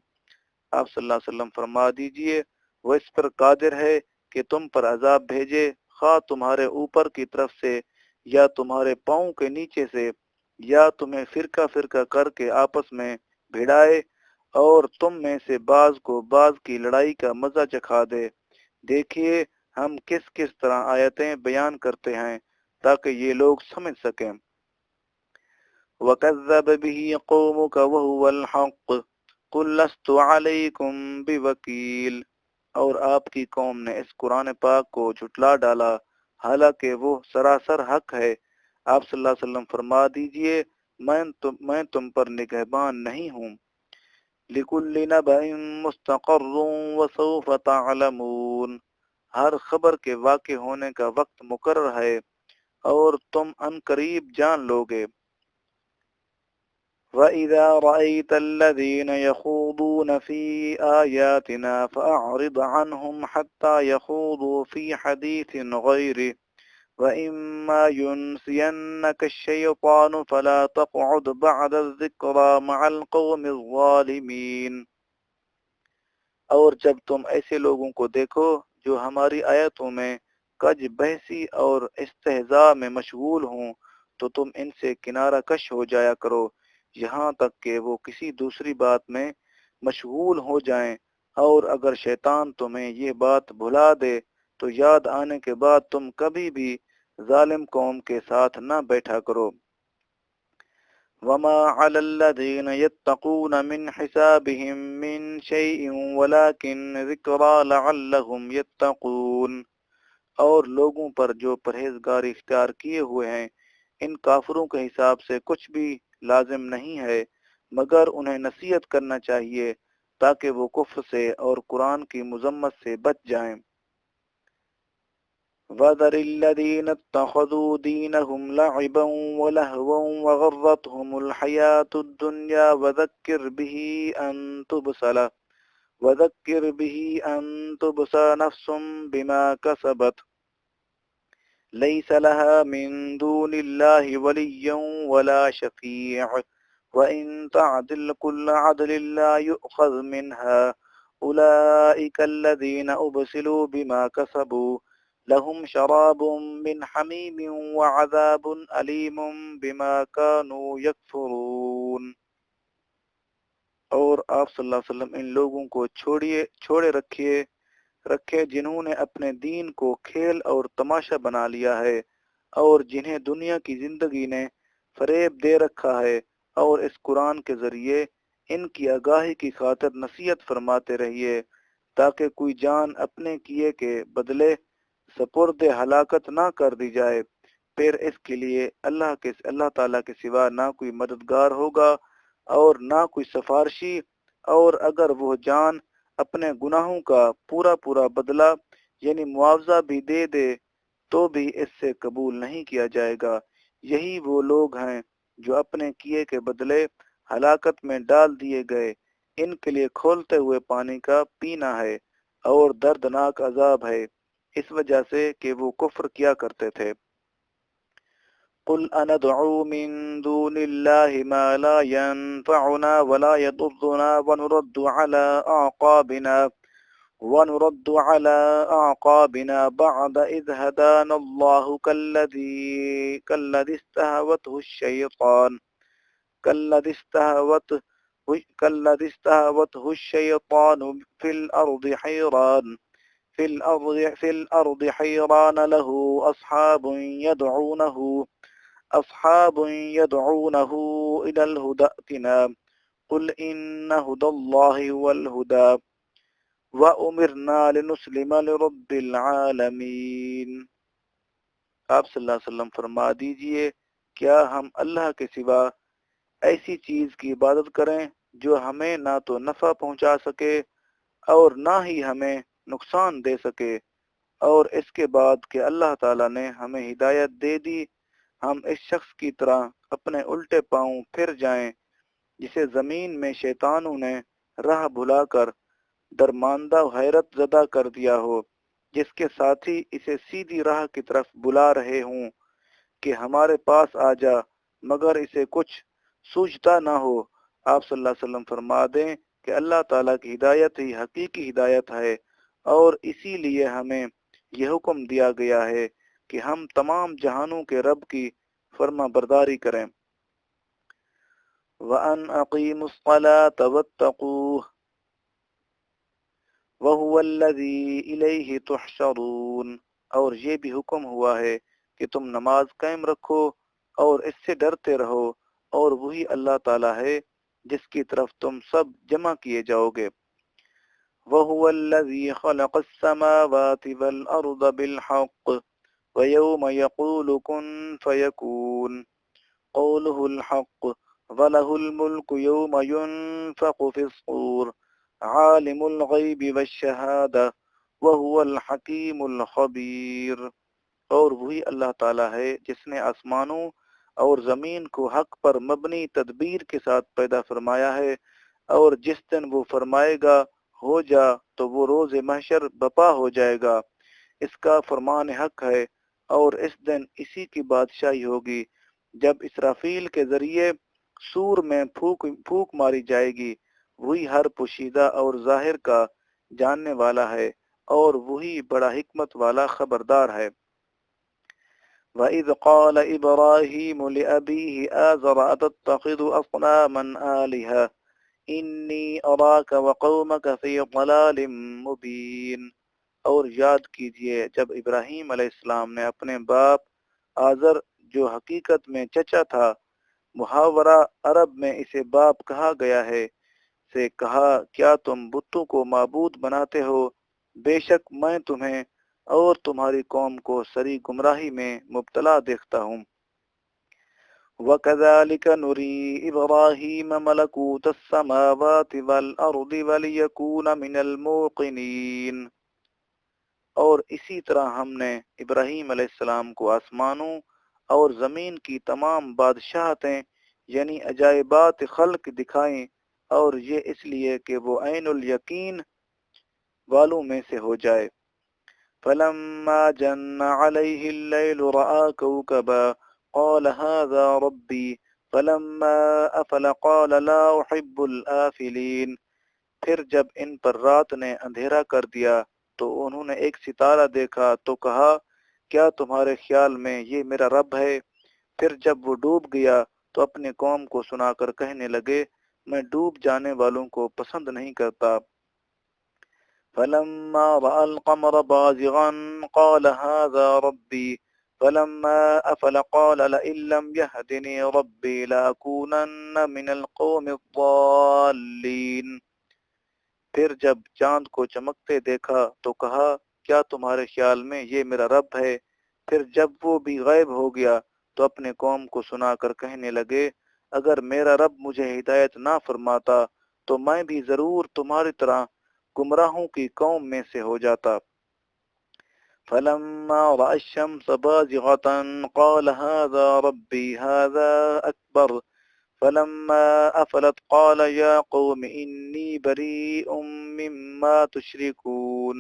آپ صلی اللہ علیہ وسلم فرما دیجئے وہ اس پر قادر ہے کہ تم پر عذاب بھیجے خواہ تمہارے اوپر کی طرف سے یا تمہارے پاؤں کے نیچے سے یا تمہیں فرقہ فرقہ کر کے آپس میں بھیڑائے اور تم میں سے بعض کو بعض کی لڑائی کا مزہ چکھا دے دیکھیے ہم کس کس طرح آیتیں بیان کرتے ہیں تاکہ یہ لوگ سمجھ سکیں وَكَذَّبَ بِهِ قَوْمُكَ وَهُوَ الْحَقُّ قُلْ لَسْتُ عَلَيْكُمْ بِوَكِيلٍ۔ اور آپ کی قوم نے اس قرآن پاک کو جھٹلا ڈالا حالانکہ وہ سراسر حق ہے۔ آپ صلی اللہ علیہ وسلم فرما دیجئے میں تم پر نگہبان نہیں ہوں۔ لِكُلِّ نَبَإٍ مُسْتَقَرٌّ وَسَوْفَ تَعْلَمُونَ، ہر خبر کے واقع ہونے کا وقت مقرر ہے اور تم ان قریب جان لوگے۔ وَإِذَا رَأَيْتَ الَّذِينَ يَخُوضُونَ فِي آيَاتِنَا فَأَعْرِضْ عَنْهُمْ حَتَّى يَخُوضُوا فِي حَدِيثٍ غَيْرِهِ وَإِمَّا يُنْسِيَنَّكَ الشَّيْطَانُ فَلَا تَقْعُدْ بَعْدَ الذِّكْرَى مَعَ الْقَوْمِ الظَّالِمِينَ۔ اور جب تم ایسے لوگوں کو دیکھو جو ہماری آیتوں میں کج بحثی اور استہزاء میں مشغول ہوں تو تم ان سے کنارہ کش ہو جایا کرو یہاں تک کہ وہ کسی دوسری بات میں مشغول ہو جائیں، اور اگر شیطان تمہیں یہ بات بھلا دے تو یاد آنے کے بعد تم کبھی بھی ظالم قوم کے ساتھ نہ بیٹھا کرو۔ وما على الذين يتقون من حسابهم من شيء ولكن ذكرى لعلهم يتقون، اور لوگوں پر جو پرہیزگاری اختیار کیے ہوئے ہیں ان کافروں کے حساب سے کچھ بھی لازم نہیں ہے مگر انہیں نصیحت کرنا چاہیے تاکہ وہ کفر سے اور قرآن کی مذمت سے بچ جائیں۔ وَذَرِ الَّذِينَ اتَّخَذُوا دِينَهُمْ لَعِبًا وَلَهْوًا وَغَرَّتْهُمُ الْحَيَاةُ الدُّنْيَا وَذَكِّرْ بِهِ أَن تُبْصَرَ نَفْسٌ بِمَا كَسَبَتْ لَيْسَ لَهَا مِن دُونِ اللَّهِ وَلِيٌّ وَلَا شَفِيعٌ وَإِن تَعْدِلْ كُلَّ عَدْلٍ لَّا يُؤْخَذْ مِنْهَا أُولَئِكَ الَّذِينَ أُبْسِلُوا بِمَا كَسَبُوا لَهُمْ شَرَابٌ مِّنْ حَمِيمٍ وَعَذَابٌ أَلِيمٌ بِمَا كَانُوا يَكْفُرُونَ۔ اور آپ صلی اللہ علیہ وسلم ان لوگوں کو چھوڑے رکھے جنہوں نے اپنے دین کو کھیل اور تماشا بنا لیا ہے اور جنہیں دنیا کی زندگی نے فریب دے رکھا ہے، اور اس قرآن کے ذریعے ان کی آگاہی کی خاطر نصیحت فرماتے رہیے تاکہ کوئی جان اپنے کیے کے بدلے سپرد ہلاکت نہ کر دی جائے، پھر اس کے لیے اللہ تعالیٰ کے سوا نہ کوئی مددگار ہوگا اور نہ کوئی سفارشی، اور اگر وہ جان اپنے گناہوں کا پورا بدلہ یعنی معاوضہ بھی دے دے تو بھی اس سے قبول نہیں کیا جائے گا۔ یہی وہ لوگ ہیں جو اپنے کیے کے بدلے ہلاکت میں ڈال دیے گئے، ان کے لیے کھولتے ہوئے پانی کا پینا ہے اور دردناک عذاب ہے اس وجہ سے کہ وہ کفر کیا کرتے تھے۔ قل أندعو من دون الله ما لا ينفعنا ولا يضرنا ونرد على أعقابنا بعد إذ هدانا الله كالذي استهوته الشيطان في الأرض حيران له أصحاب يدعونه إلى الهدى ائتنا قل إن هدى الله هو الهدى وَأُمِرْنَا لِنُسْلِمَ لِرَبِّ الْعَالَمِينَ۔ آپ صلی اللہ علیہ وسلم فرما دیجئے کیا ہم اللہ کے سوا ایسی چیز کی عبادت کریں جو ہمیں نہ تو نفع پہنچا سکے اور نہ ہی ہمیں نقصان دے سکے، اور اس کے بعد کہ اللہ تعالیٰ نے ہمیں ہدایت دے دی ہم اس شخص کی طرح اپنے الٹے پاؤں پھر جائیں جسے زمین میں شیطانوں نے راہ بھلا کر درماندہ و حیرت زدہ کر دیا ہو، جس کے ساتھی اسے سیدھی راہ کی طرف بلا رہے ہوں کہ ہمارے پاس آ جا، مگر اسے کچھ سوجھتا نہ ہو۔ آپ صلی اللہ علیہ وسلم فرما دیں کہ اللہ تعالیٰ کی ہدایت ہی حقیقی ہدایت ہے، اور اسی لیے ہمیں یہ حکم دیا گیا ہے کہ ہم تمام جہانوں کے رب کی فرما برداری کریں۔ وَأَنْ أَقِيمُوا الصَّلَاةَ وَاتَّقُوهُ وَهُوَ الَّذِي إِلَيْهِ تُحْشَرُونَ، اور یہ بھی حکم ہوا ہے کہ تم نماز قائم رکھو اور اس سے ڈرتے رہو، اور وہی اللہ تعالیٰ ہے جس کی طرف تم سب جمع کیے جاؤ گے۔ وَهُوَ الَّذِي خَلَقَ السَّمَاوَاتِ وَالْأَرْضَ بِالْحَقِّ وَيَوْمَ يَقُولُ كُن فَيَكُونُ قَوْلُهُ الْحَقُّ وَلَهُ الْمُلْكُ يَوْمَ يُنفَخُ فِي الصُّورِ عَالِمُ الْغَيْبِ وَالشَّهَادَةِ وَهُوَ الْحَكِيمُ الْخَبِيرُ۔ اور وہی اللہ تعالیٰ ہے جس نے آسمانوں اور زمین کو حق پر مبنی تدبیر کے ساتھ پیدا فرمایا ہے، اور جس دن وہ فرمائے گا ہو جا تو وہ روز محشر بپا ہو جائے گا۔ اس کا فرمان حق ہے، اور اس دن اسی کی بادشاہی ہوگی جب اسرافیل کے ذریعے سور میں پھونک ماری جائے گی۔ وہی ہر پوشیدہ اور ظاہر کا جاننے والا ہے، اور وہی بڑا حکمت والا خبردار ہے۔ وَإِذْ قَالَ إِبْرَاهِيمُ لِأَبِيهِ آزَرَ أَتَتَّخِذُ أَصْنَامًا آلِهَةً إِنِّي أَرَاكَ وَقَوْمَكَ فِي ضَلَالٍ مُبِينٍ۔ اور یاد کیجئے جب ابراہیم علیہ السلام نے اپنے باپ آزر، جو حقیقت میں چچا تھا، محاورہ عرب میں اسے باپ کہا گیا ہے، سے کہا کیا تم بتوں کو معبود بناتے ہو؟ بے شک میں تمہیں اور تمہاری قوم کو سری گمراہی میں مبتلا دیکھتا ہوں۔ وَكَذَلِكَ نُرِي إِبْرَاهِيمَ مَلَكُوتَ السَّمَاوَاتِ وَالْأَرْضِ وَلِيَكُونَ مِنَ الْمُوقِنِينَ۔ اور اسی طرح ہم نے ابراہیم علیہ السلام کو آسمانوں اور زمین کی تمام بادشاہتیں یعنی عجائبات خلق دکھائیں، اور یہ اس لیے کہ وہ عین الیقین والوں میں سے ہو جائے۔ فَلَمَّا جَنَّ عَلَيْهِ اللَّيْلُ رَأَى كَوْكَبًا قَالَ هَذَا رَبِّي فَلَمَّا أَفَلَ قَالَ لَا أُحِبُّ الْآفِلِينَ۔ پھر جب ان پر رات نے اندھیرا کر دیا تو انہوں نے ایک ستارہ دیکھا تو کہا کیا تمہارے خیال میں یہ میرا رب ہے؟ پھر جب وہ ڈوب گیا تو اپنے قوم کو سنا کر کہنے لگے میں ڈوب جانے والوں کو پسند نہیں کرتا۔ فَلَمَّا رَأَى الْقَمَرَ بَازِغًا قَالَ هَذَا رَبِّي فَلَمَّا أَفَلَ قَالَ لَئِن لَّمْ يَهْدِنِي رَبِّي لَأَكُونَنَّ مِنَ الْقَوْمِ الضَّالِّينَ۔ پھر جب چاند کو چمکتے دیکھا تو کہا کیا تمہارے خیال میں یہ میرا رب ہے؟ پھر جب وہ بھی غائب ہو گیا تو اپنے قوم کو سنا کر کہنے لگے اگر میرا رب مجھے ہدایت نہ فرماتا تو میں بھی ضرور تمہاری طرح گمراہوں کی قوم میں سے ہو جاتا۔ فَلَمَّا رَأَى الشَّمْسَ بَازِغَةً قَالَ هَذَا رَبِّي هَذَا أَكْبَرُ فَلَمَّا أَفَلَتْ قَالَ يَا قَوْمِ إِنِّي بَرِيءٌ مِّمَّا تُشْرِكُونَ۔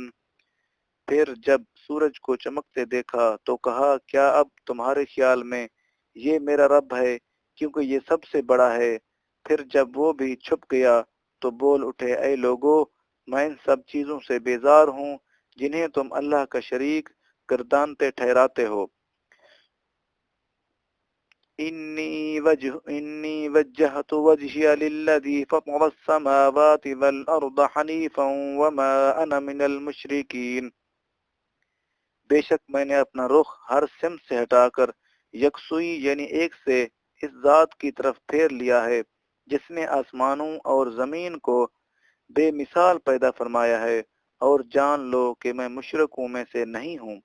پھر جب سورج کو چمکتے دیکھا تو کہا کیا اب تمہارے خیال میں یہ میرا رب ہے کیونکہ یہ سب سے بڑا ہے۔ پھر جب وہ بھی چھپ گیا تو بول اٹھے اے لوگو میں ان سب چیزوں سے بیزار ہوں جنہیں تم اللہ کا شریک گردانتے ٹھہراتے ہو۔ انی وجہت وجہی للذی فطر السماوات والارض حنیفا وما انا من المشرکین۔ بے شک میں نے اپنا رخ ہر سمت سے ہٹا کر یکسوئی یعنی ایک سے اس ذات کی طرف پھیر لیا ہے جس نے آسمانوں اور زمین کو بے مثال پیدا فرمایا ہے، اور جان لو کہ میں مشرکوں میں سے نہیں ہوں۔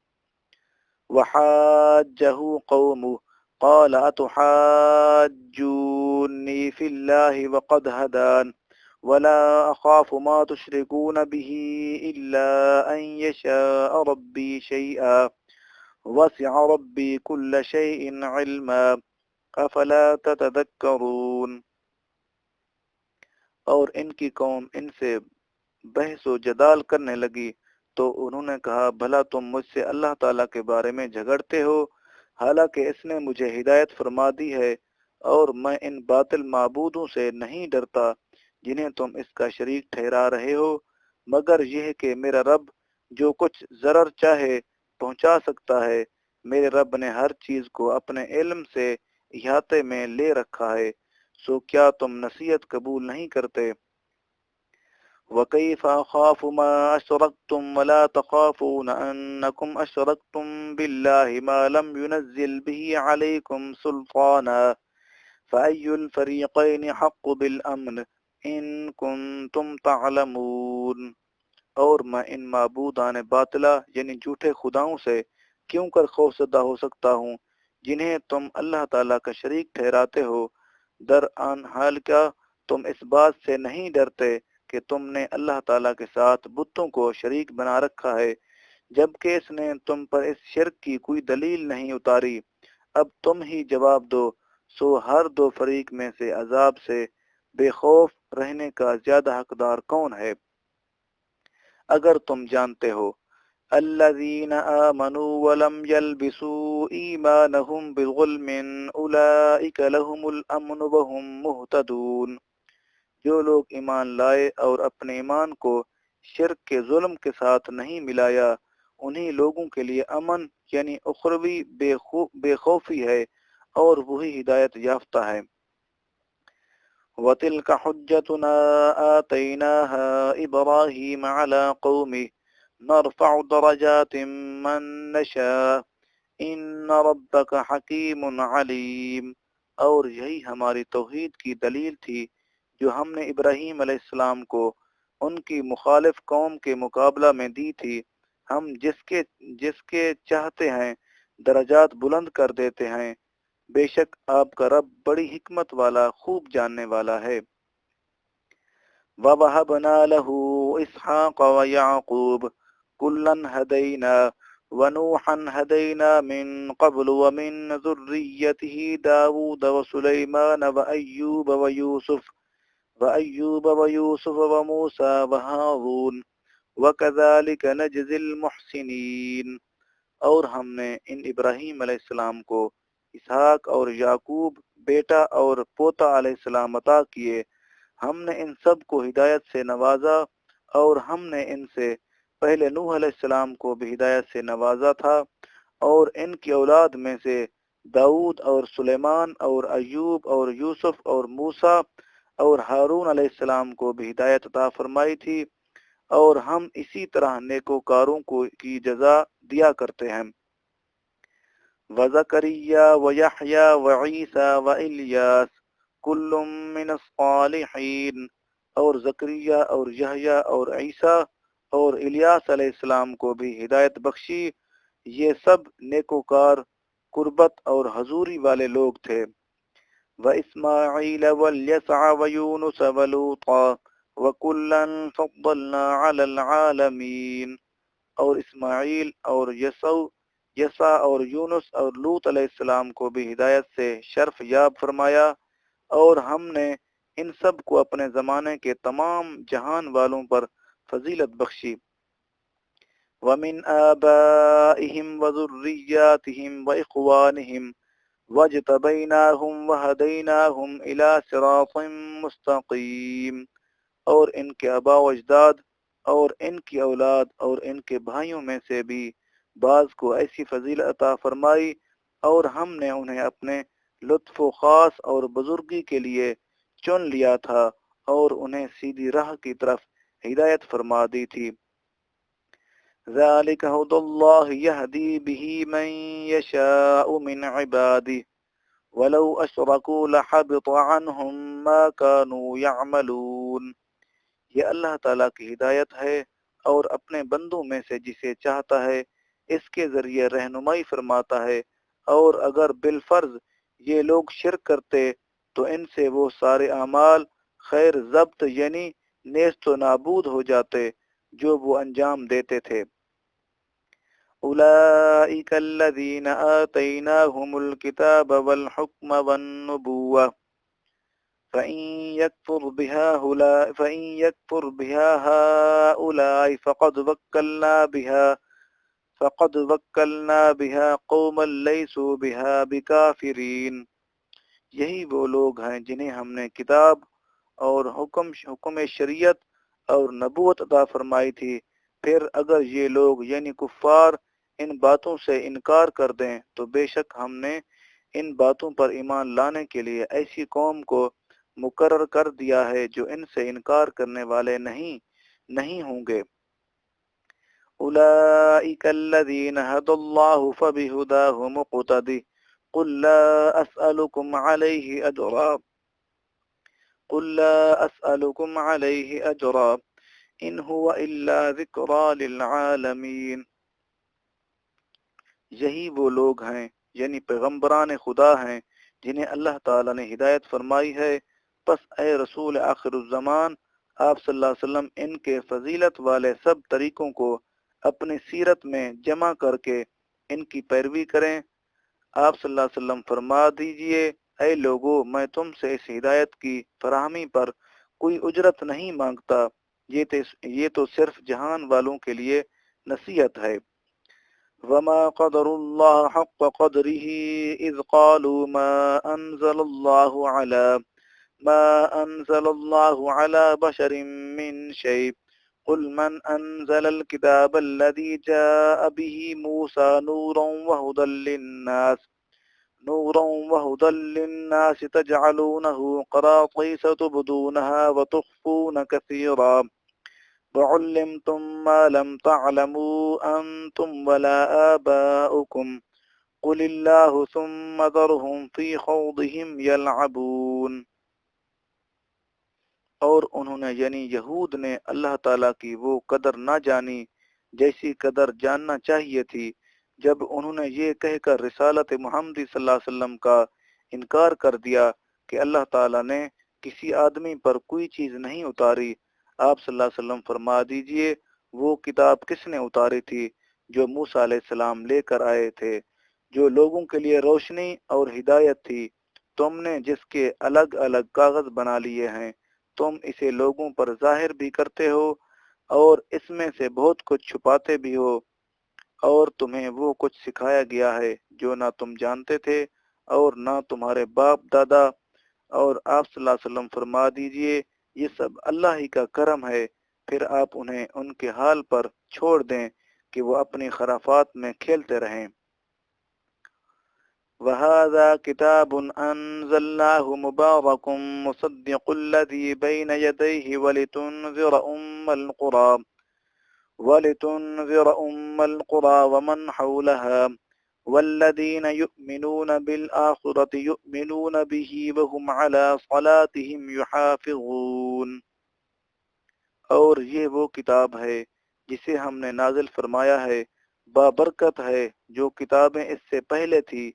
وحاجہ قومہ قال اتحاجونی فی اللہ وقد ہدان ولا اخاف ما تشركون به الا ان يشاء ربي شيئا وسع ربي كل شيء علما افلا تتذكرون۔ اور ان کی قوم ان سے بحث و جدال کرنے لگی تو انہوں نے کہا بھلا تم مجھ سے اللہ تعالیٰ کے بارے میں جھگڑتے ہو حالانکہ اس نے مجھے ہدایت فرما دی ہے، اور میں ان باطل معبودوں سے نہیں ڈرتا جنہیں تم اس کا شریک ٹھہرا رہے ہو، مگر یہ کہ میرا رب جو کچھ ضرر چاہے پہنچا سکتا ہے۔ میرے رب نے ہر چیز کو اپنے علم سے احاطے میں لے رکھا ہے، سو کیا تم نصیحت قبول نہیں کرتے؟ وَكَيْفَ أَخَافُ مَا أَشْرَكْتُمْ وَلَا تَخَافُونَ أَنَّكُمْ أَشْرَكْتُمْ بِاللَّهِ مَا لَمْ يُنَزِّلْ بِهِ عَلَيْكُمْ سُلْطَانًا فأي الفريقين حق بالأمن إن كنتم تعلمون، اور میں ان معبودان باطلہ یعنی جھوٹے خداؤں سے کیوں کر خوفزدہ ہو سکتا ہوں جنہیں تم اللہ تعالیٰ کا شریک ٹھہراتے ہو، دران حال کیا تم اس بات سے نہیں ڈرتے کہ تم نے اللہ تعالیٰ کے ساتھ بتوں کو شریک بنا رکھا ہے، جبکہ اس نے تم پر اس شرک کی کوئی دلیل نہیں اتاری۔ اب تم ہی جواب دو، سو ہر دو فریق میں سے عذاب سے بے خوف رہنے کا زیادہ حقدار کون ہے؟ اگر تم جانتے ہو الذین آمنوا ولم يلبسوا ایمانہم بظلم اولئک لہم الامن وہم مہتدون، جو لوگ ایمان لائے اور اپنے ایمان کو شرک کے ظلم کے ساتھ نہیں ملایا، انہی لوگوں کے لیے امن یعنی اخروی بے خوفی ہے اور وہی ہدایت یافتہ ہے۔ وَتِلْكَ حُجَّتُنَا آتَيْنَاهَا إِبْرَاهِيمَ عَلَى قَوْمِهِ نَرْفَعُ دَرَجَاتٍ مَّن نَّشَاءُ إِنَّ رَبَّكَ حَكِيمٌ عَلِيمٌ، اور یہی ہماری توحید کی دلیل تھی جو ہم نے ابراہیم علیہ السلام کو ان کی مخالف قوم کے مقابلہ میں دی تھی، ہم جس کے چاہتے ہیں درجات بلند کر دیتے ہیں، بے شک آپ کا رب بڑی حکمت والا خوب جاننے والا ہے۔ وَوَهَبْنَا لَهُ إِسْحَاقَ وَيَعْقُوبَ كُلًّا هَدَيْنَا وَنُوحًا هَدَيْنَا مِن قَبْلُ وَمِن ذُرِّيَّتِهِ دَاوُودَ وَسُلَيْمَانَ وَأَيُّوبَ وَيُوسُفَ وَمُوسَى وَهَارُونَ وَكَذَلِكَ نَجْزِي الْمُحْسِنِينَ، اور ہم نے ان ابراہیم علیہ السلام کو اسحاق اور یعقوب بیٹا اور پوتا علیہ السلام عطا کیے، ہم نے ان سب کو ہدایت سے نوازا، اور ہم نے ان سے پہلے نوح علیہ السلام کو بھی ہدایت سے نوازا تھا، اور ان کی اولاد میں سے داؤد اور سلیمان اور ایوب اور یوسف اور موسیٰ اور ہارون علیہ السلام کو بھی ہدایت عطا فرمائی تھی، اور ہم اسی طرح نیکوکاروں کو کی جزا دیا کرتے ہیں۔ وَزَكَرِيَّا وَيَحْيَا وَعِيسَى وَإِلْيَاسَ كُلٌّ مِّنَ الصَّالِحِينَ، اور زکریا اور یحییٰ اور عیسیٰ اور الیاس علیہ السلام کو بھی ہدایت بخشی، یہ سب نیکوکار قربت اور حضوری والے لوگ تھے۔ وَإِسْمَاعِيلَ وَالْيَسَعَ وَيُونُسَ وَلُوطًا وَكُلًّا فَضَّلْنَا عَلَى الْعَالَمِينَ، اور اسماعیل اور یسع اور یونس اور لوط علیہ السلام کو بھی ہدایت سے شرف یاب فرمایا، اور ہم نے ان سب کو اپنے زمانے کے تمام جہان والوں پر فضیلت بخشی۔ وَمِنْ آبَائِهِمْ وَذُرِّيَّاتِهِمْ وَإِخْوَانِهِمْ وَاجْتَبَيْنَاهُمْ وَهَدَيْنَاهُمْ إِلَى صِرَاطٍ مُسْتَقِيمٍ، اور ان کے آباء و اجداد اور ان کی اولاد اور ان کے بھائیوں میں سے بھی بعض کو ایسی فضیلت عطا فرمائی، اور ہم نے انہیں اپنے لطف و خاص اور بزرگی کے لیے چن لیا تھا، اور انہیں سیدھی راہ کی طرف ہدایت فرما دی تھی۔ ذَلِكَ هُدَى اللَّهِ يَهْدِي بِهِ مَن يَشَاءُ مِنْ عِبَادِهِ وَلَوْ أَشْرَكُوا لَحَبِطَ عَنْهُمْ مَا كَانُوا يَعْمَلُونَ، یہ اللہ تعالیٰ کی ہدایت ہے، اور اپنے بندوں میں سے جسے چاہتا ہے اس کے ذریعے رہنمائی فرماتا ہے، اور اگر بالفرض یہ لوگ شرک کرتے تو ان سے وہ سارے اعمال خیر ضبط یعنی نیست و نابود ہو جاتے جو وہ انجام دیتے تھے۔ أولئك الذين آتيناهم الكتاب والحكم والنبوة فإن يكفر بها هؤلاء فقد وكلنا بها قوما ليسوا بها بكافرين، یہی وہ لوگ ہیں جنہیں ہم نے کتاب اور حکم شریعت اور نبوت عطا فرمائی تھی، پھر اگر یہ لوگ یعنی کفار ان باتوں سے انکار کر دیں تو بے شک ہم نے ان باتوں پر ایمان لانے کے لیے ایسی قوم کو مقرر کر دیا ہے جو ان سے انکار کرنے والے نہیں ہوں گے۔ اولئک الذین ھدی اللہ فبہداہ مقتدی قل لا أسألكم عليه أجرا قل لا أسألكم عليه أجرا إن هو إلا ذكرى للعالمين. یہی وہ لوگ ہیں یعنی پیغمبران خدا ہیں جنہیں اللہ تعالیٰ نے ہدایت فرمائی ہے. پس اے رسول آخر الزمان آپ صلی اللہ علیہ وسلم ان کے فضیلت والے سب طریقوں کو اپنی سیرت میں جمع کر کے ان کی پیروی کریں. آپ صلی اللہ علیہ وسلم فرما دیجئے اے لوگو میں تم سے اس ہدایت کی فراہمی پر کوئی اجرت نہیں مانگتا، یہ تو صرف جہان والوں کے لیے نصیحت ہے. وما قدر الله حق قدره إذ قالوا ما أنزل الله على بشر من شيء قل من أنزل الكتاب الذي جاء به موسى نورا وهدى للناس تجعلونه قراطيس تبدونها وتخفون كثيرا وعلمتم ما لم تعلموا أنتم ولا آباؤكم قل الله ثم ذرهم في خوضهم يلعبون. اور انہوں نے یعنی یہود نے اللہ تعالیٰ کی وہ قدر نہ جانی جیسی قدر جاننا چاہیے تھی جب انہوں نے یہ کہہ کر رسالت محمدی صلی اللہ علیہ وسلم کا انکار کر دیا کہ اللہ تعالیٰ نے کسی آدمی پر کوئی چیز نہیں اتاری. آپ صلی اللہ علیہ وسلم فرما دیجئے وہ کتاب کس نے اتاری تھی جو موسیٰ علیہ السلام لے کر آئے تھے، جو لوگوں کے لیے روشنی اور ہدایت تھی. تم نے جس کے الگ الگ کاغذ بنا لیے ہیں تم اسے لوگوں پر ظاہر بھی کرتے ہو اور اس میں سے بہت کچھ چھپاتے بھی ہو، اور تمہیں وہ کچھ سکھایا گیا ہے جو نہ تم جانتے تھے اور نہ تمہارے باپ دادا. اور آپ صلی اللہ علیہ وسلم فرما دیجئے یہ سب اللہ ہی کا کرم ہے، پھر آپ انہیں ان کے حال پر چھوڑ دیں کہ وہ اپنی خرافات میں کھیلتے رہیں. وَهَذَا كِتَابٌ أَنزَلْنَاهُ مُبَارَكٌ مُصَدِّقُ الَّذِي بَيْنَ يَدَيْهِ وَلِتُنذِرَ أُمَّ الْقُرَى وَمَنْ حَوْلَهَا وَالَّذِينَ يُؤْمِنُونَ بِالْآخِرَةِ يُؤْمِنُونَ بِهِ وَهُمْ عَلَى صَلَاتِهِمْ يُحَافِظُونَ. اور یہ وہ کتاب ہے جسے ہم نے نازل فرمایا ہے، بابرکت ہے جو کتابیں اس سے پہلے تھی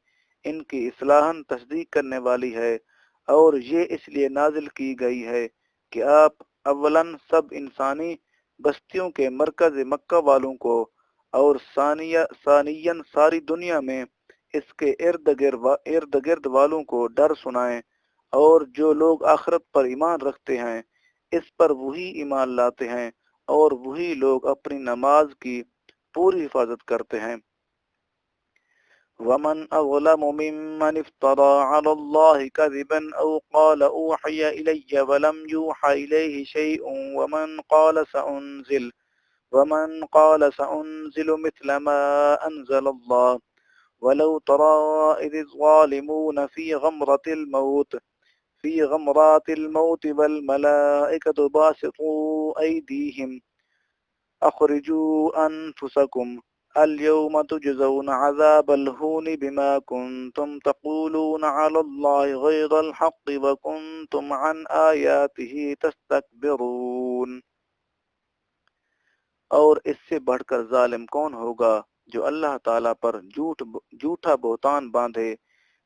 ان کی اصلاحاً تصدیق کرنے والی ہے. اور یہ اس لیے نازل کی گئی ہے کہ آپ اولاً سب انسانی بستیوں کے مرکز مکہ والوں کو اور ثانیاً ساری دنیا میں اس کے ارد گرد والوں کو ڈر سنائیں، اور جو لوگ آخرت پر ایمان رکھتے ہیں اس پر وہی ایمان لاتے ہیں اور وہی لوگ اپنی نماز کی پوری حفاظت کرتے ہیں. وَمَنْ أَظْلَمُ مِمَّنِ افْتَرَى عَلَى اللَّهِ كَذِبًا أَوْ قَالَ أُوحِيَ إِلَيَّ وَلَمْ يُوحَ إِلَيْهِ شَيْءٌ وَمَنْ قَالَ سَأُنْزِلُ مِثْلَ مَا أَنزَلَ اللَّهُ وَلَوْ تَرَى إِذِ الظَّالِمُونَ في غمرات الموت والملائكة باسطوا أيديهم أخرجوا أنفسكم اليوم تجزون عذاب الهون بما كنتم تقولون على الله غير الحق وكنتم عن آياته تستكبرون. اور اس سے بڑھ کر ظالم کون ہوگا جو اللہ تعالیٰ پر جھوٹا بہتان باندھے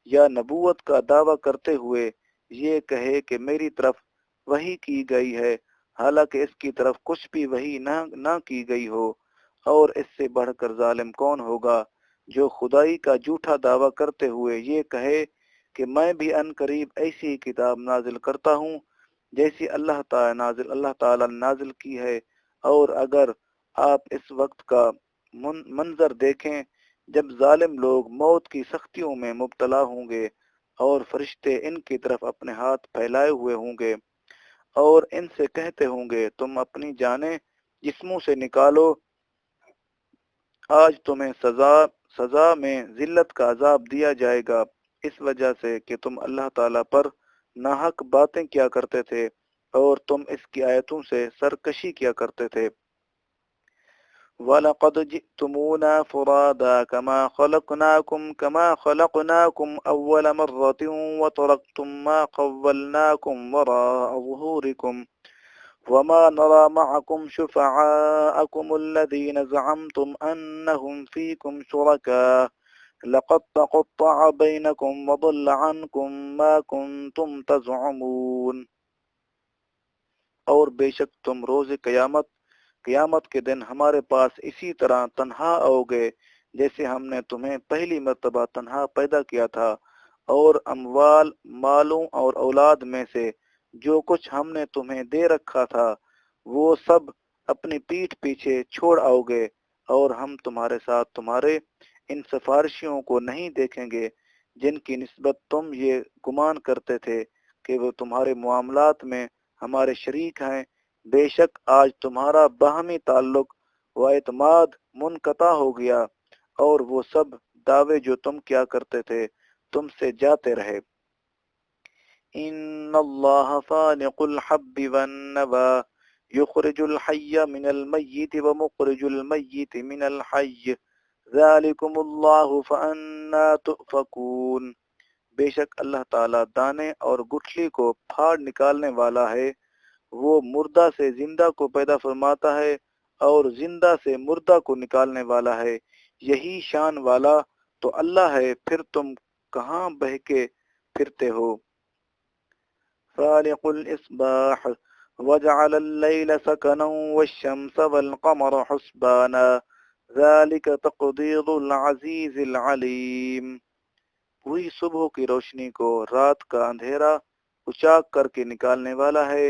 یا نبوت کا دعویٰ کرتے ہوئے یہ کہے کہ میری طرف وحی کی گئی ہے حالانکہ اس کی طرف کچھ بھی وحی نہ کی گئی ہو. اور اس سے بڑھ کر ظالم کون ہوگا جو خدائی کا جھوٹا دعویٰ کرتے ہوئے یہ کہے کہ میں بھی ان قریب ایسی کتاب نازل کرتا ہوں جیسی اللہ تعالیٰ نے نازل کی ہے. اور اگر آپ اس وقت کا منظر دیکھیں جب ظالم لوگ موت کی سختیوں میں مبتلا ہوں گے اور فرشتے ان کی طرف اپنے ہاتھ پھیلائے ہوئے ہوں گے اور ان سے کہتے ہوں گے تم اپنی جانیں جسموں سے نکالو، آج تمہیں سزا میں ذلت کا عذاب دیا جائے گا اس وجہ سے کہ تم اللہ تعالیٰ پر ناحق باتیں کیا کرتے تھے اور تم اس کی آیتوں سے سرکشی کیا کرتے تھے. وَلَقَدْ جِئْتُمُونَا فُرَادَى كَمَا خَلَقْنَاكُمْ أَوَّلَ مَرَّةٍ وَتَرَكْتُمْ مَا خَوَّلْنَاكُمْ وَرَاءَ ظُهُورِكُمْ وَمَا نَرَى مَعَكُمْ شُفَعَاءَكُمُ الَّذِينَ زَعَمْتُمْ أَنَّهُمْ فِيكُمْ شُرَكَاءُ لَقَدْ تَقَطَّعَ بَيْنَكُمْ وَضَلَّ عَنْكُمْ مَا كُنْتُمْ تَزْعُمُونَ۔ اور بے شک تم روز قیامت کے دن ہمارے پاس اسی طرح تنہا آؤ گے جیسے ہم نے تمہیں پہلی مرتبہ تنہا پیدا کیا تھا، اور مالوں اور اولاد میں سے جو کچھ ہم نے تمہیں دے رکھا تھا وہ سب اپنی پیٹھ پیچھے چھوڑ آؤ گے، اور ہم تمہارے ساتھ تمہارے ان سفارشیوں کو نہیں دیکھیں گے جن کی نسبت تم یہ گمان کرتے تھے کہ وہ تمہارے معاملات میں ہمارے شریک ہیں۔ بے شک آج تمہارا باہمی تعلق و اعتماد منقطع ہو گیا، اور وہ سب دعوے جو تم کیا کرتے تھے تم سے جاتے رہے۔ ان اللہ فالق الحب والنوى یخرج الحی من المیت ومخرج المیت من الحی ذالکم اللہ فانا تؤفکون۔ بے شک اللہ تعالیٰ دانے اور گٹھلی کو پھاڑ نکالنے والا ہے، وہ مردہ سے زندہ کو پیدا فرماتا ہے اور زندہ سے مردہ کو نکالنے والا ہے، یہی شان والا تو اللہ ہے، پھر تم کہاں بہکے پھرتے ہو۔ فالق الإصباح وجعل الليل سكنا والشمس والقمر حسبانا ذلك تقدير العزيز العليم۔ وہی صبح کی روشنی کو رات کا اندھیرا اچاک کر کے نکالنے والا ہے،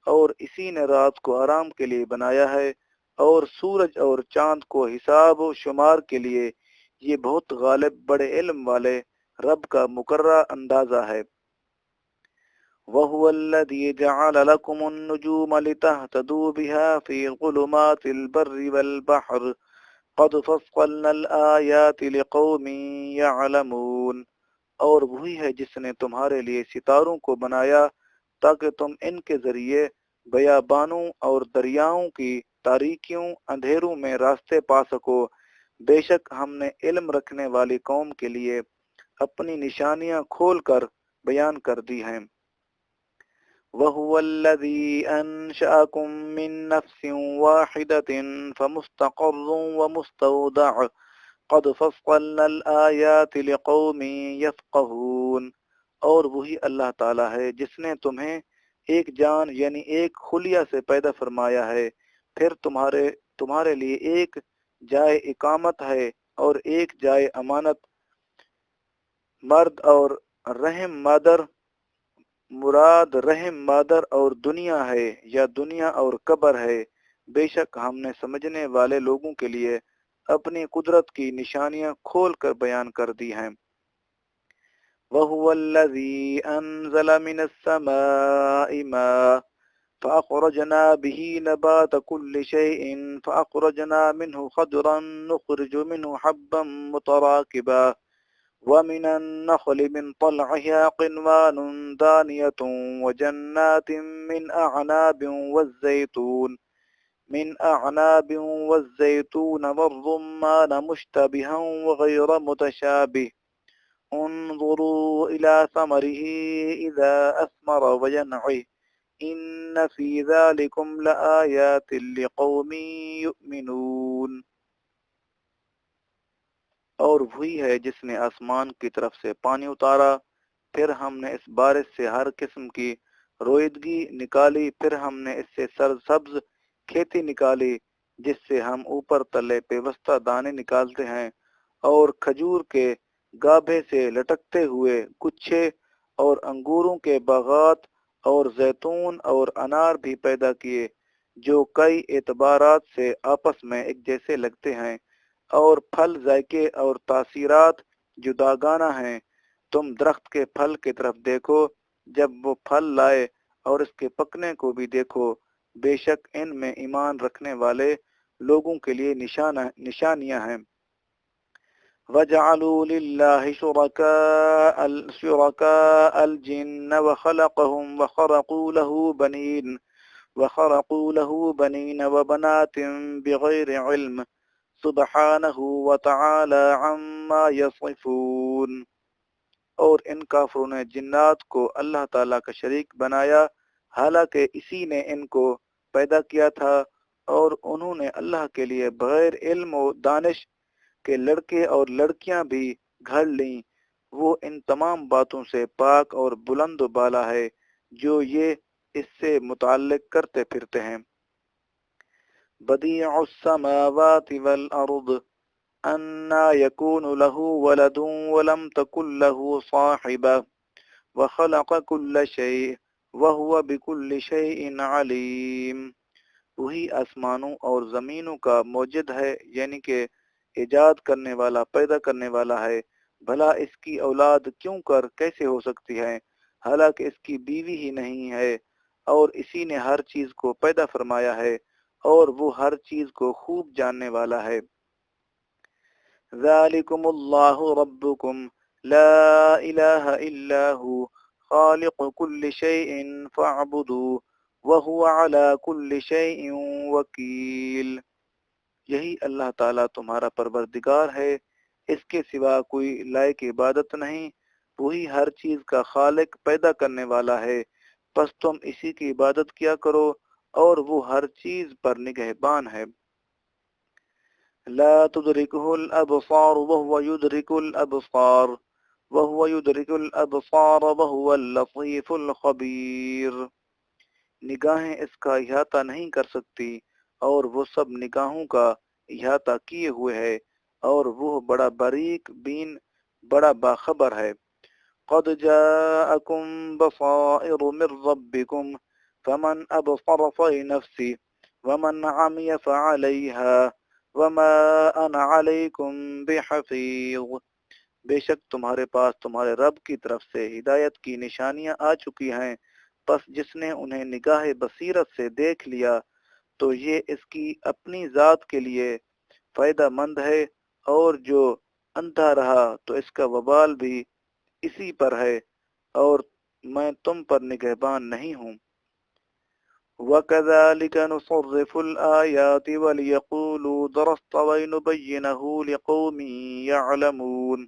اور اسی نے رات کو آرام کے لیے بنایا ہے، اور سورج اور چاند کو حساب و شمار کے لیے یہ بہت غالب بڑے علم والے رب کا مقررہ اندازہ ہے۔ وَهُوَ الَّذِي جَعَلَ لَكُمُ النُّجُومَ لِتَهْتَدُوا بِهَا فِي ظُلُمَاتِ الْبَرِّ وَالْبَحْرِ قَدْ فَصَّلْنَا الْآيَاتِ لِقَوْمٍ يَعْلَمُونَ۔ اور وہی ہے جس نے تمہارے لیے ستاروں کو بنایا تاکہ تم ان کے ذریعے بیابانوں اور دریاؤں کی تاریکیوں اندھیروں میں راستے پا سکو۔ بے شک ہم نے علم رکھنے والی قوم کے لیے اپنی نشانیاں کھول کر بیان کر دی ہیں۔ وَهُوَ الَّذِي أَنشَأَكُم مِّن نَّفْسٍ وَاحِدَةٍ فَمُسْتَقَرٌّ وَمُسْتَوْدَعٌ قَدْ فَصَّلْنَا الْآيَاتِ لِقَوْمٍ يَفْقَهُونَ۔ اور وہی اللہ تعالیٰ ہے جس نے تمہیں ایک جان یعنی ایک خلیہ سے پیدا فرمایا ہے، پھر تمہارے لیے ایک جائے اقامت ہے اور ایک جائے امانت، مرد اور رحم مادر، مراد رحم مادر اور دنیا ہے یا دنیا اور قبر ہے۔ بے شک ہم نے سمجھنے والے لوگوں کے لیے اپنی قدرت کی نشانیاں کھول کر بیان کر دی ہیں۔ وَهُوَ الَّذِي أَنزَلَ مِنَ السَّمَاءِ مَاءً فَأَخْرَجْنَا بِهِ نَبَاتَ كُلِّ شَيْءٍ فَأَخْرَجْنَا مِنْهُ خَضْرًا نُخْرِجُ مِنْهُ حَبًّا مُتَرَاكِبًا وَمِنَ النَّخْلِ مِنْ طَلْعِهَا قِنْوَانٌ دَانِيَةٌ وَجَنَّاتٍ مِنْ أَعْنَابٍ وَالزَّيْتُونَ وَالرُّمَّانَ مُشْتَبِهًا وَغَيْرَ مُتَشَابِهٍ انظُرُوا إِلَى ثَمَرِهِ إِذَا أَثْمَرَ وَيَنْعِهِ إِنَّ فِي ذَلِكُمْ لَآيَاتٍ لِقَوْمٍ يُؤْمِنُونَ۔ اور وہی ہے جس نے آسمان کی طرف سے پانی اتارا، پھر ہم نے اس بارش سے ہر قسم کی رویدگی نکالی، پھر ہم نے اس سے سرسبز کھیتی نکالی جس سے ہم اوپر تلے پیوستہ دانے نکالتے ہیں، اور کھجور کے گابھے سے لٹکتے ہوئے گچھے، اور انگوروں کے باغات اور زیتون اور انار بھی پیدا کیے جو کئی اعتبارات سے آپس میں ایک جیسے لگتے ہیں، اور پھل ذائقے اور تاثیرات جداگانہ ہیں۔ تم درخت کے پھل کی طرف دیکھو جب وہ پھل لائے، اور اس کے پکنے کو بھی دیکھو، بے شک ان میں ایمان رکھنے والے لوگوں کے لیے نشانیاں ہیں۔ وَجَعَلُوا لِلَّهِ شُرَكَاءَ الْجِنَّ وَخَلَقَهُمْ وَخَرَقُوا لَهُ بَنِينَ وخرقوا له بنين وبنات بغير علم سبحانہ وتعالی عما یصفون۔ اور ان کافروں نے جنات کو اللہ تعالیٰ کا شریک بنایا، حالانکہ اسی نے ان کو پیدا کیا تھا، اور انہوں نے اللہ کے لیے بغیر علم و دانش کے لڑکے اور لڑکیاں بھی گھڑ لیں۔ وہ ان تمام باتوں سے پاک اور بلند و بالا ہے جو یہ اس سے متعلق کرتے پھرتے ہیں۔ بدیع السماوات والارض انا یکون له ولد ولم تکن له صاحبہ وخلق كل شيء وهو بكل شيء علیم۔ وہی آسمانوں اور زمینوں کا موجد ہے، یعنی کہ ایجاد کرنے والا، پیدا کرنے والا ہے۔ بھلا اس کی اولاد کیوں کر کیسے ہو سکتی ہے، حالانکہ اس کی بیوی ہی نہیں ہے، اور اسی نے ہر چیز کو پیدا فرمایا ہے، اور وہ ہر چیز کو خوب جاننے والا ہے۔ ذالکم اللہ ربکم لا الہ الا ہو خالق کل شیء فاعبدوہ وَهُوَ عَلَى كُلِّ شَيْءٍ وَكِيلٌ۔ یہی اللہ تعالیٰ تمہارا پروردگار ہے، اس کے سوا کوئی لائق عبادت نہیں، وہی ہر چیز کا خالق، پیدا کرنے والا ہے، پس تم اسی کی عبادت کیا کرو، اور وہ ہر چیز پر نگہبان ہے۔ لا تدركه الابصار وهو يدرك الابصار وهو يدرك الابصار وهو اللطيف الخبير۔ نگاہیں اس کا احاطہ نہیں کر سکتی، اور وہ سب نگاہوں کا احاطہ کیے ہوئے ہے، اور وہ بڑا باریک بین، بڑا باخبر ہے۔ قد جاءکم بصائر من ربکم فمن ابصر فلنفسه ومن عمی فعلیہا وما انا علیکم بحفیظ۔ بے شک تمہارے پاس تمہارے رب کی طرف سے ہدایت کی نشانیاں آ چکی ہیں، پس جس نے انہیں نگاہ بصیرت سے دیکھ لیا تو یہ اس کی اپنی ذات کے لیے فائدہ مند ہے، اور جو اندھا رہا تو اس کا وبال بھی اسی پر ہے، اور میں تم پر نگہبان نہیں ہوں۔ وَكَذَلِكَ نُصَرِّفُ الْآيَاتِ وَلِيَقُولُوا دَرَسْتَ وَلِنُبَيِّنَهُ لِقَوْمٍ يَعْلَمُونَ۔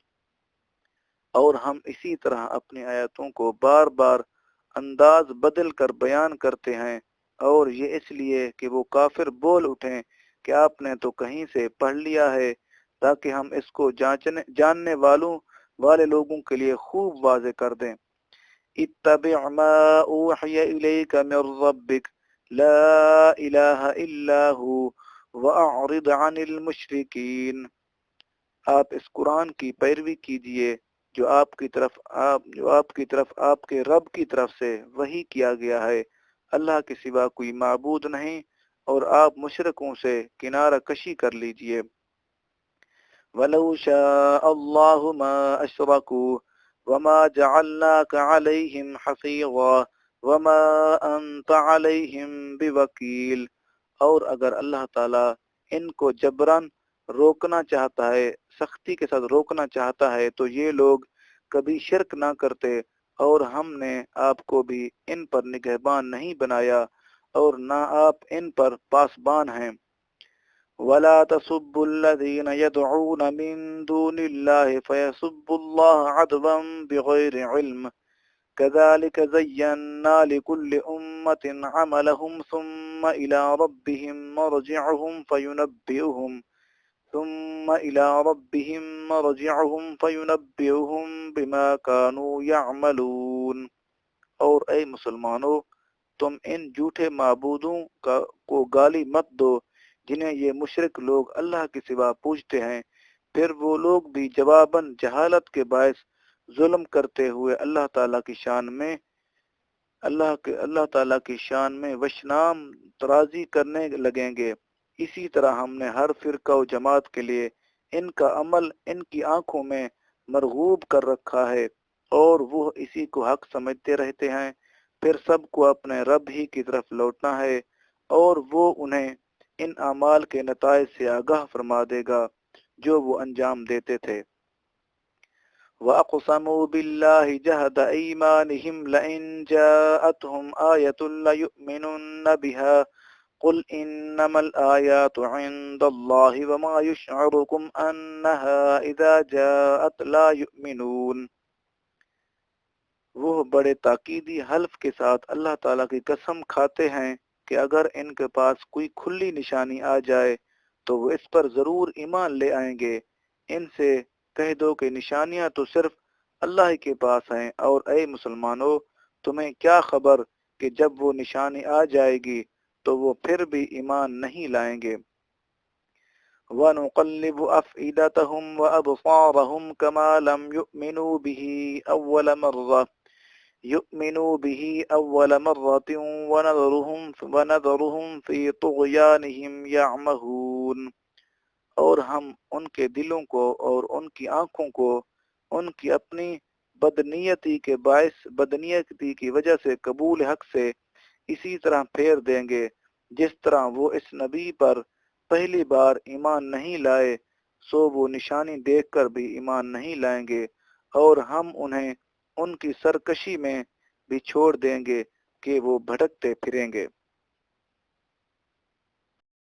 اور ہم اسی طرح اپنی آیاتوں کو بار بار انداز بدل کر بیان کرتے ہیں، اور یہ اس لیے کہ وہ کافر بول اٹھیں کہ آپ نے تو کہیں سے پڑھ لیا ہے، تاکہ ہم اس کو جاننے والے لوگوں کے لیے خوب واضح کر دیں۔ اتبع ما اوحی الیک من ربک لا الہ الا ہو واعرض عن المشرکین۔ آپ اس قرآن کی پیروی کیجئے جو آپ کی طرف آپ کے رب کی طرف سے وحی کیا گیا ہے، اللہ کے سوا کوئی معبود نہیں، اور آپ مشرکوں سے کنارہ کشی کر لیجئے۔ وَلَوْ شَاءَ اللَّهُ مَا أَشْرَكُوا وَمَا جَعَلْنَاكَ عَلَيْهِمْ حَفِيظًا وَمَا أَنْتَ عَلَيْهِمْ بِوَكِيلٍ۔ اور اگر اللہ تعالیٰ ان کو جبراً روکنا چاہتا ہے، سختی کے ساتھ روکنا چاہتا ہے، تو یہ لوگ کبھی شرک نہ کرتے، اور ہم نے آپ کو بھی ان پر نگہبان نہیں بنایا، اور نہ آپ ان پر پاسبان ہیں۔ وَلَا تَسُبُّوا الَّذِينَ يَدْعُونَ مِن دُونِ اللَّهِ فَيَسُبُّوا اللَّهَ عَدْوًا بِغَيْرِ عِلْمٍ كَذَلِكَ زَيَّنَّا لِكُلِّ أُمَّةٍ عَمَلَهُمْ ثُمَّ إِلَى رَبِّهِمْ فَيُنَبِّئُهُم بِمَا كَانُوا يَعْمَلُونَ۔ اور اے مسلمانوں، تم ان جھوٹے معبودوں کو گالی مت دو جنہیں یہ مشرک لوگ اللہ کے سوا پوجتے ہیں، پھر وہ لوگ بھی جواباً جہالت کے باعث ظلم کرتے ہوئے اللہ تعالیٰ کی شان میں وشنام ترازی کرنے لگیں گے۔ اسی طرح ہم نے ہر فرقہ و جماعت کے لیے ان کا عمل ان کی آنکھوں میں مرغوب کر رکھا ہے، اور وہ اسی کو حق سمجھتے رہتے ہیں، پھر سب کو اپنے رب ہی کی طرف لوٹنا ہے، اور وہ انہیں ان اعمال کے نتائج سے آگاہ فرما دے گا جو وہ انجام دیتے تھے۔ وَأَقْسَمُوا بِاللَّهِ جَهْدَ أَيْمَانِهِمْ لَئِنْ جَاءَتْهُمْ آيَةٌ لَيُؤْمِنُنَّ بِهَا قُلْ إِنَّمَا الْآيَاتُ عِندَ اللَّهِ وَمَا يُشْعِرُكُمْ أَنَّهَا إِذَا جَاءَتْ لَا يُؤْمِنُونَ۔ وہ بڑے تاکیدی حلف کے ساتھ اللہ تعالیٰ کی قسم کھاتے ہیں کہ اگر ان کے پاس کوئی کھلی نشانی آ جائے تو وہ اس پر ضرور ایمان لے آئیں گے۔ ان سے کہہ دو کہ نشانیاں تو صرف اللہ ہی کے پاس ہیں، اور اے مسلمانوں تمہیں کیا خبر کہ جب وہ نشانی آ جائے گی تو وہ پھر بھی ایمان نہیں لائیں گے۔ وَنُقَلِّبُ أَفْئِدَتَهُمْ وَأَبْصَارَهُمْ كَمَا لَمْ يُؤْمِنُوا بِهِ أَوَّلَ مَرَّةٍ وَنَذَرُهُمْ فِي طُغْيَانِهِمْ يَعْمَهُونَ۔ اور ہم ان کے دلوں کو اور ان کی آنکھوں کو ان کی اپنی بدنیتی کی وجہ سے قبول حق سے اسی طرح پھیر دیں گے جس طرح وہ اس نبی پر پہلی بار ایمان نہیں لائے، سو وہ نشانی دیکھ کر بھی ایمان نہیں لائیں گے، اور ہم انہیں ان کی سرکشی میں بھی چھوڑ دیں گے کہ وہ بھٹکتے پھریں گے۔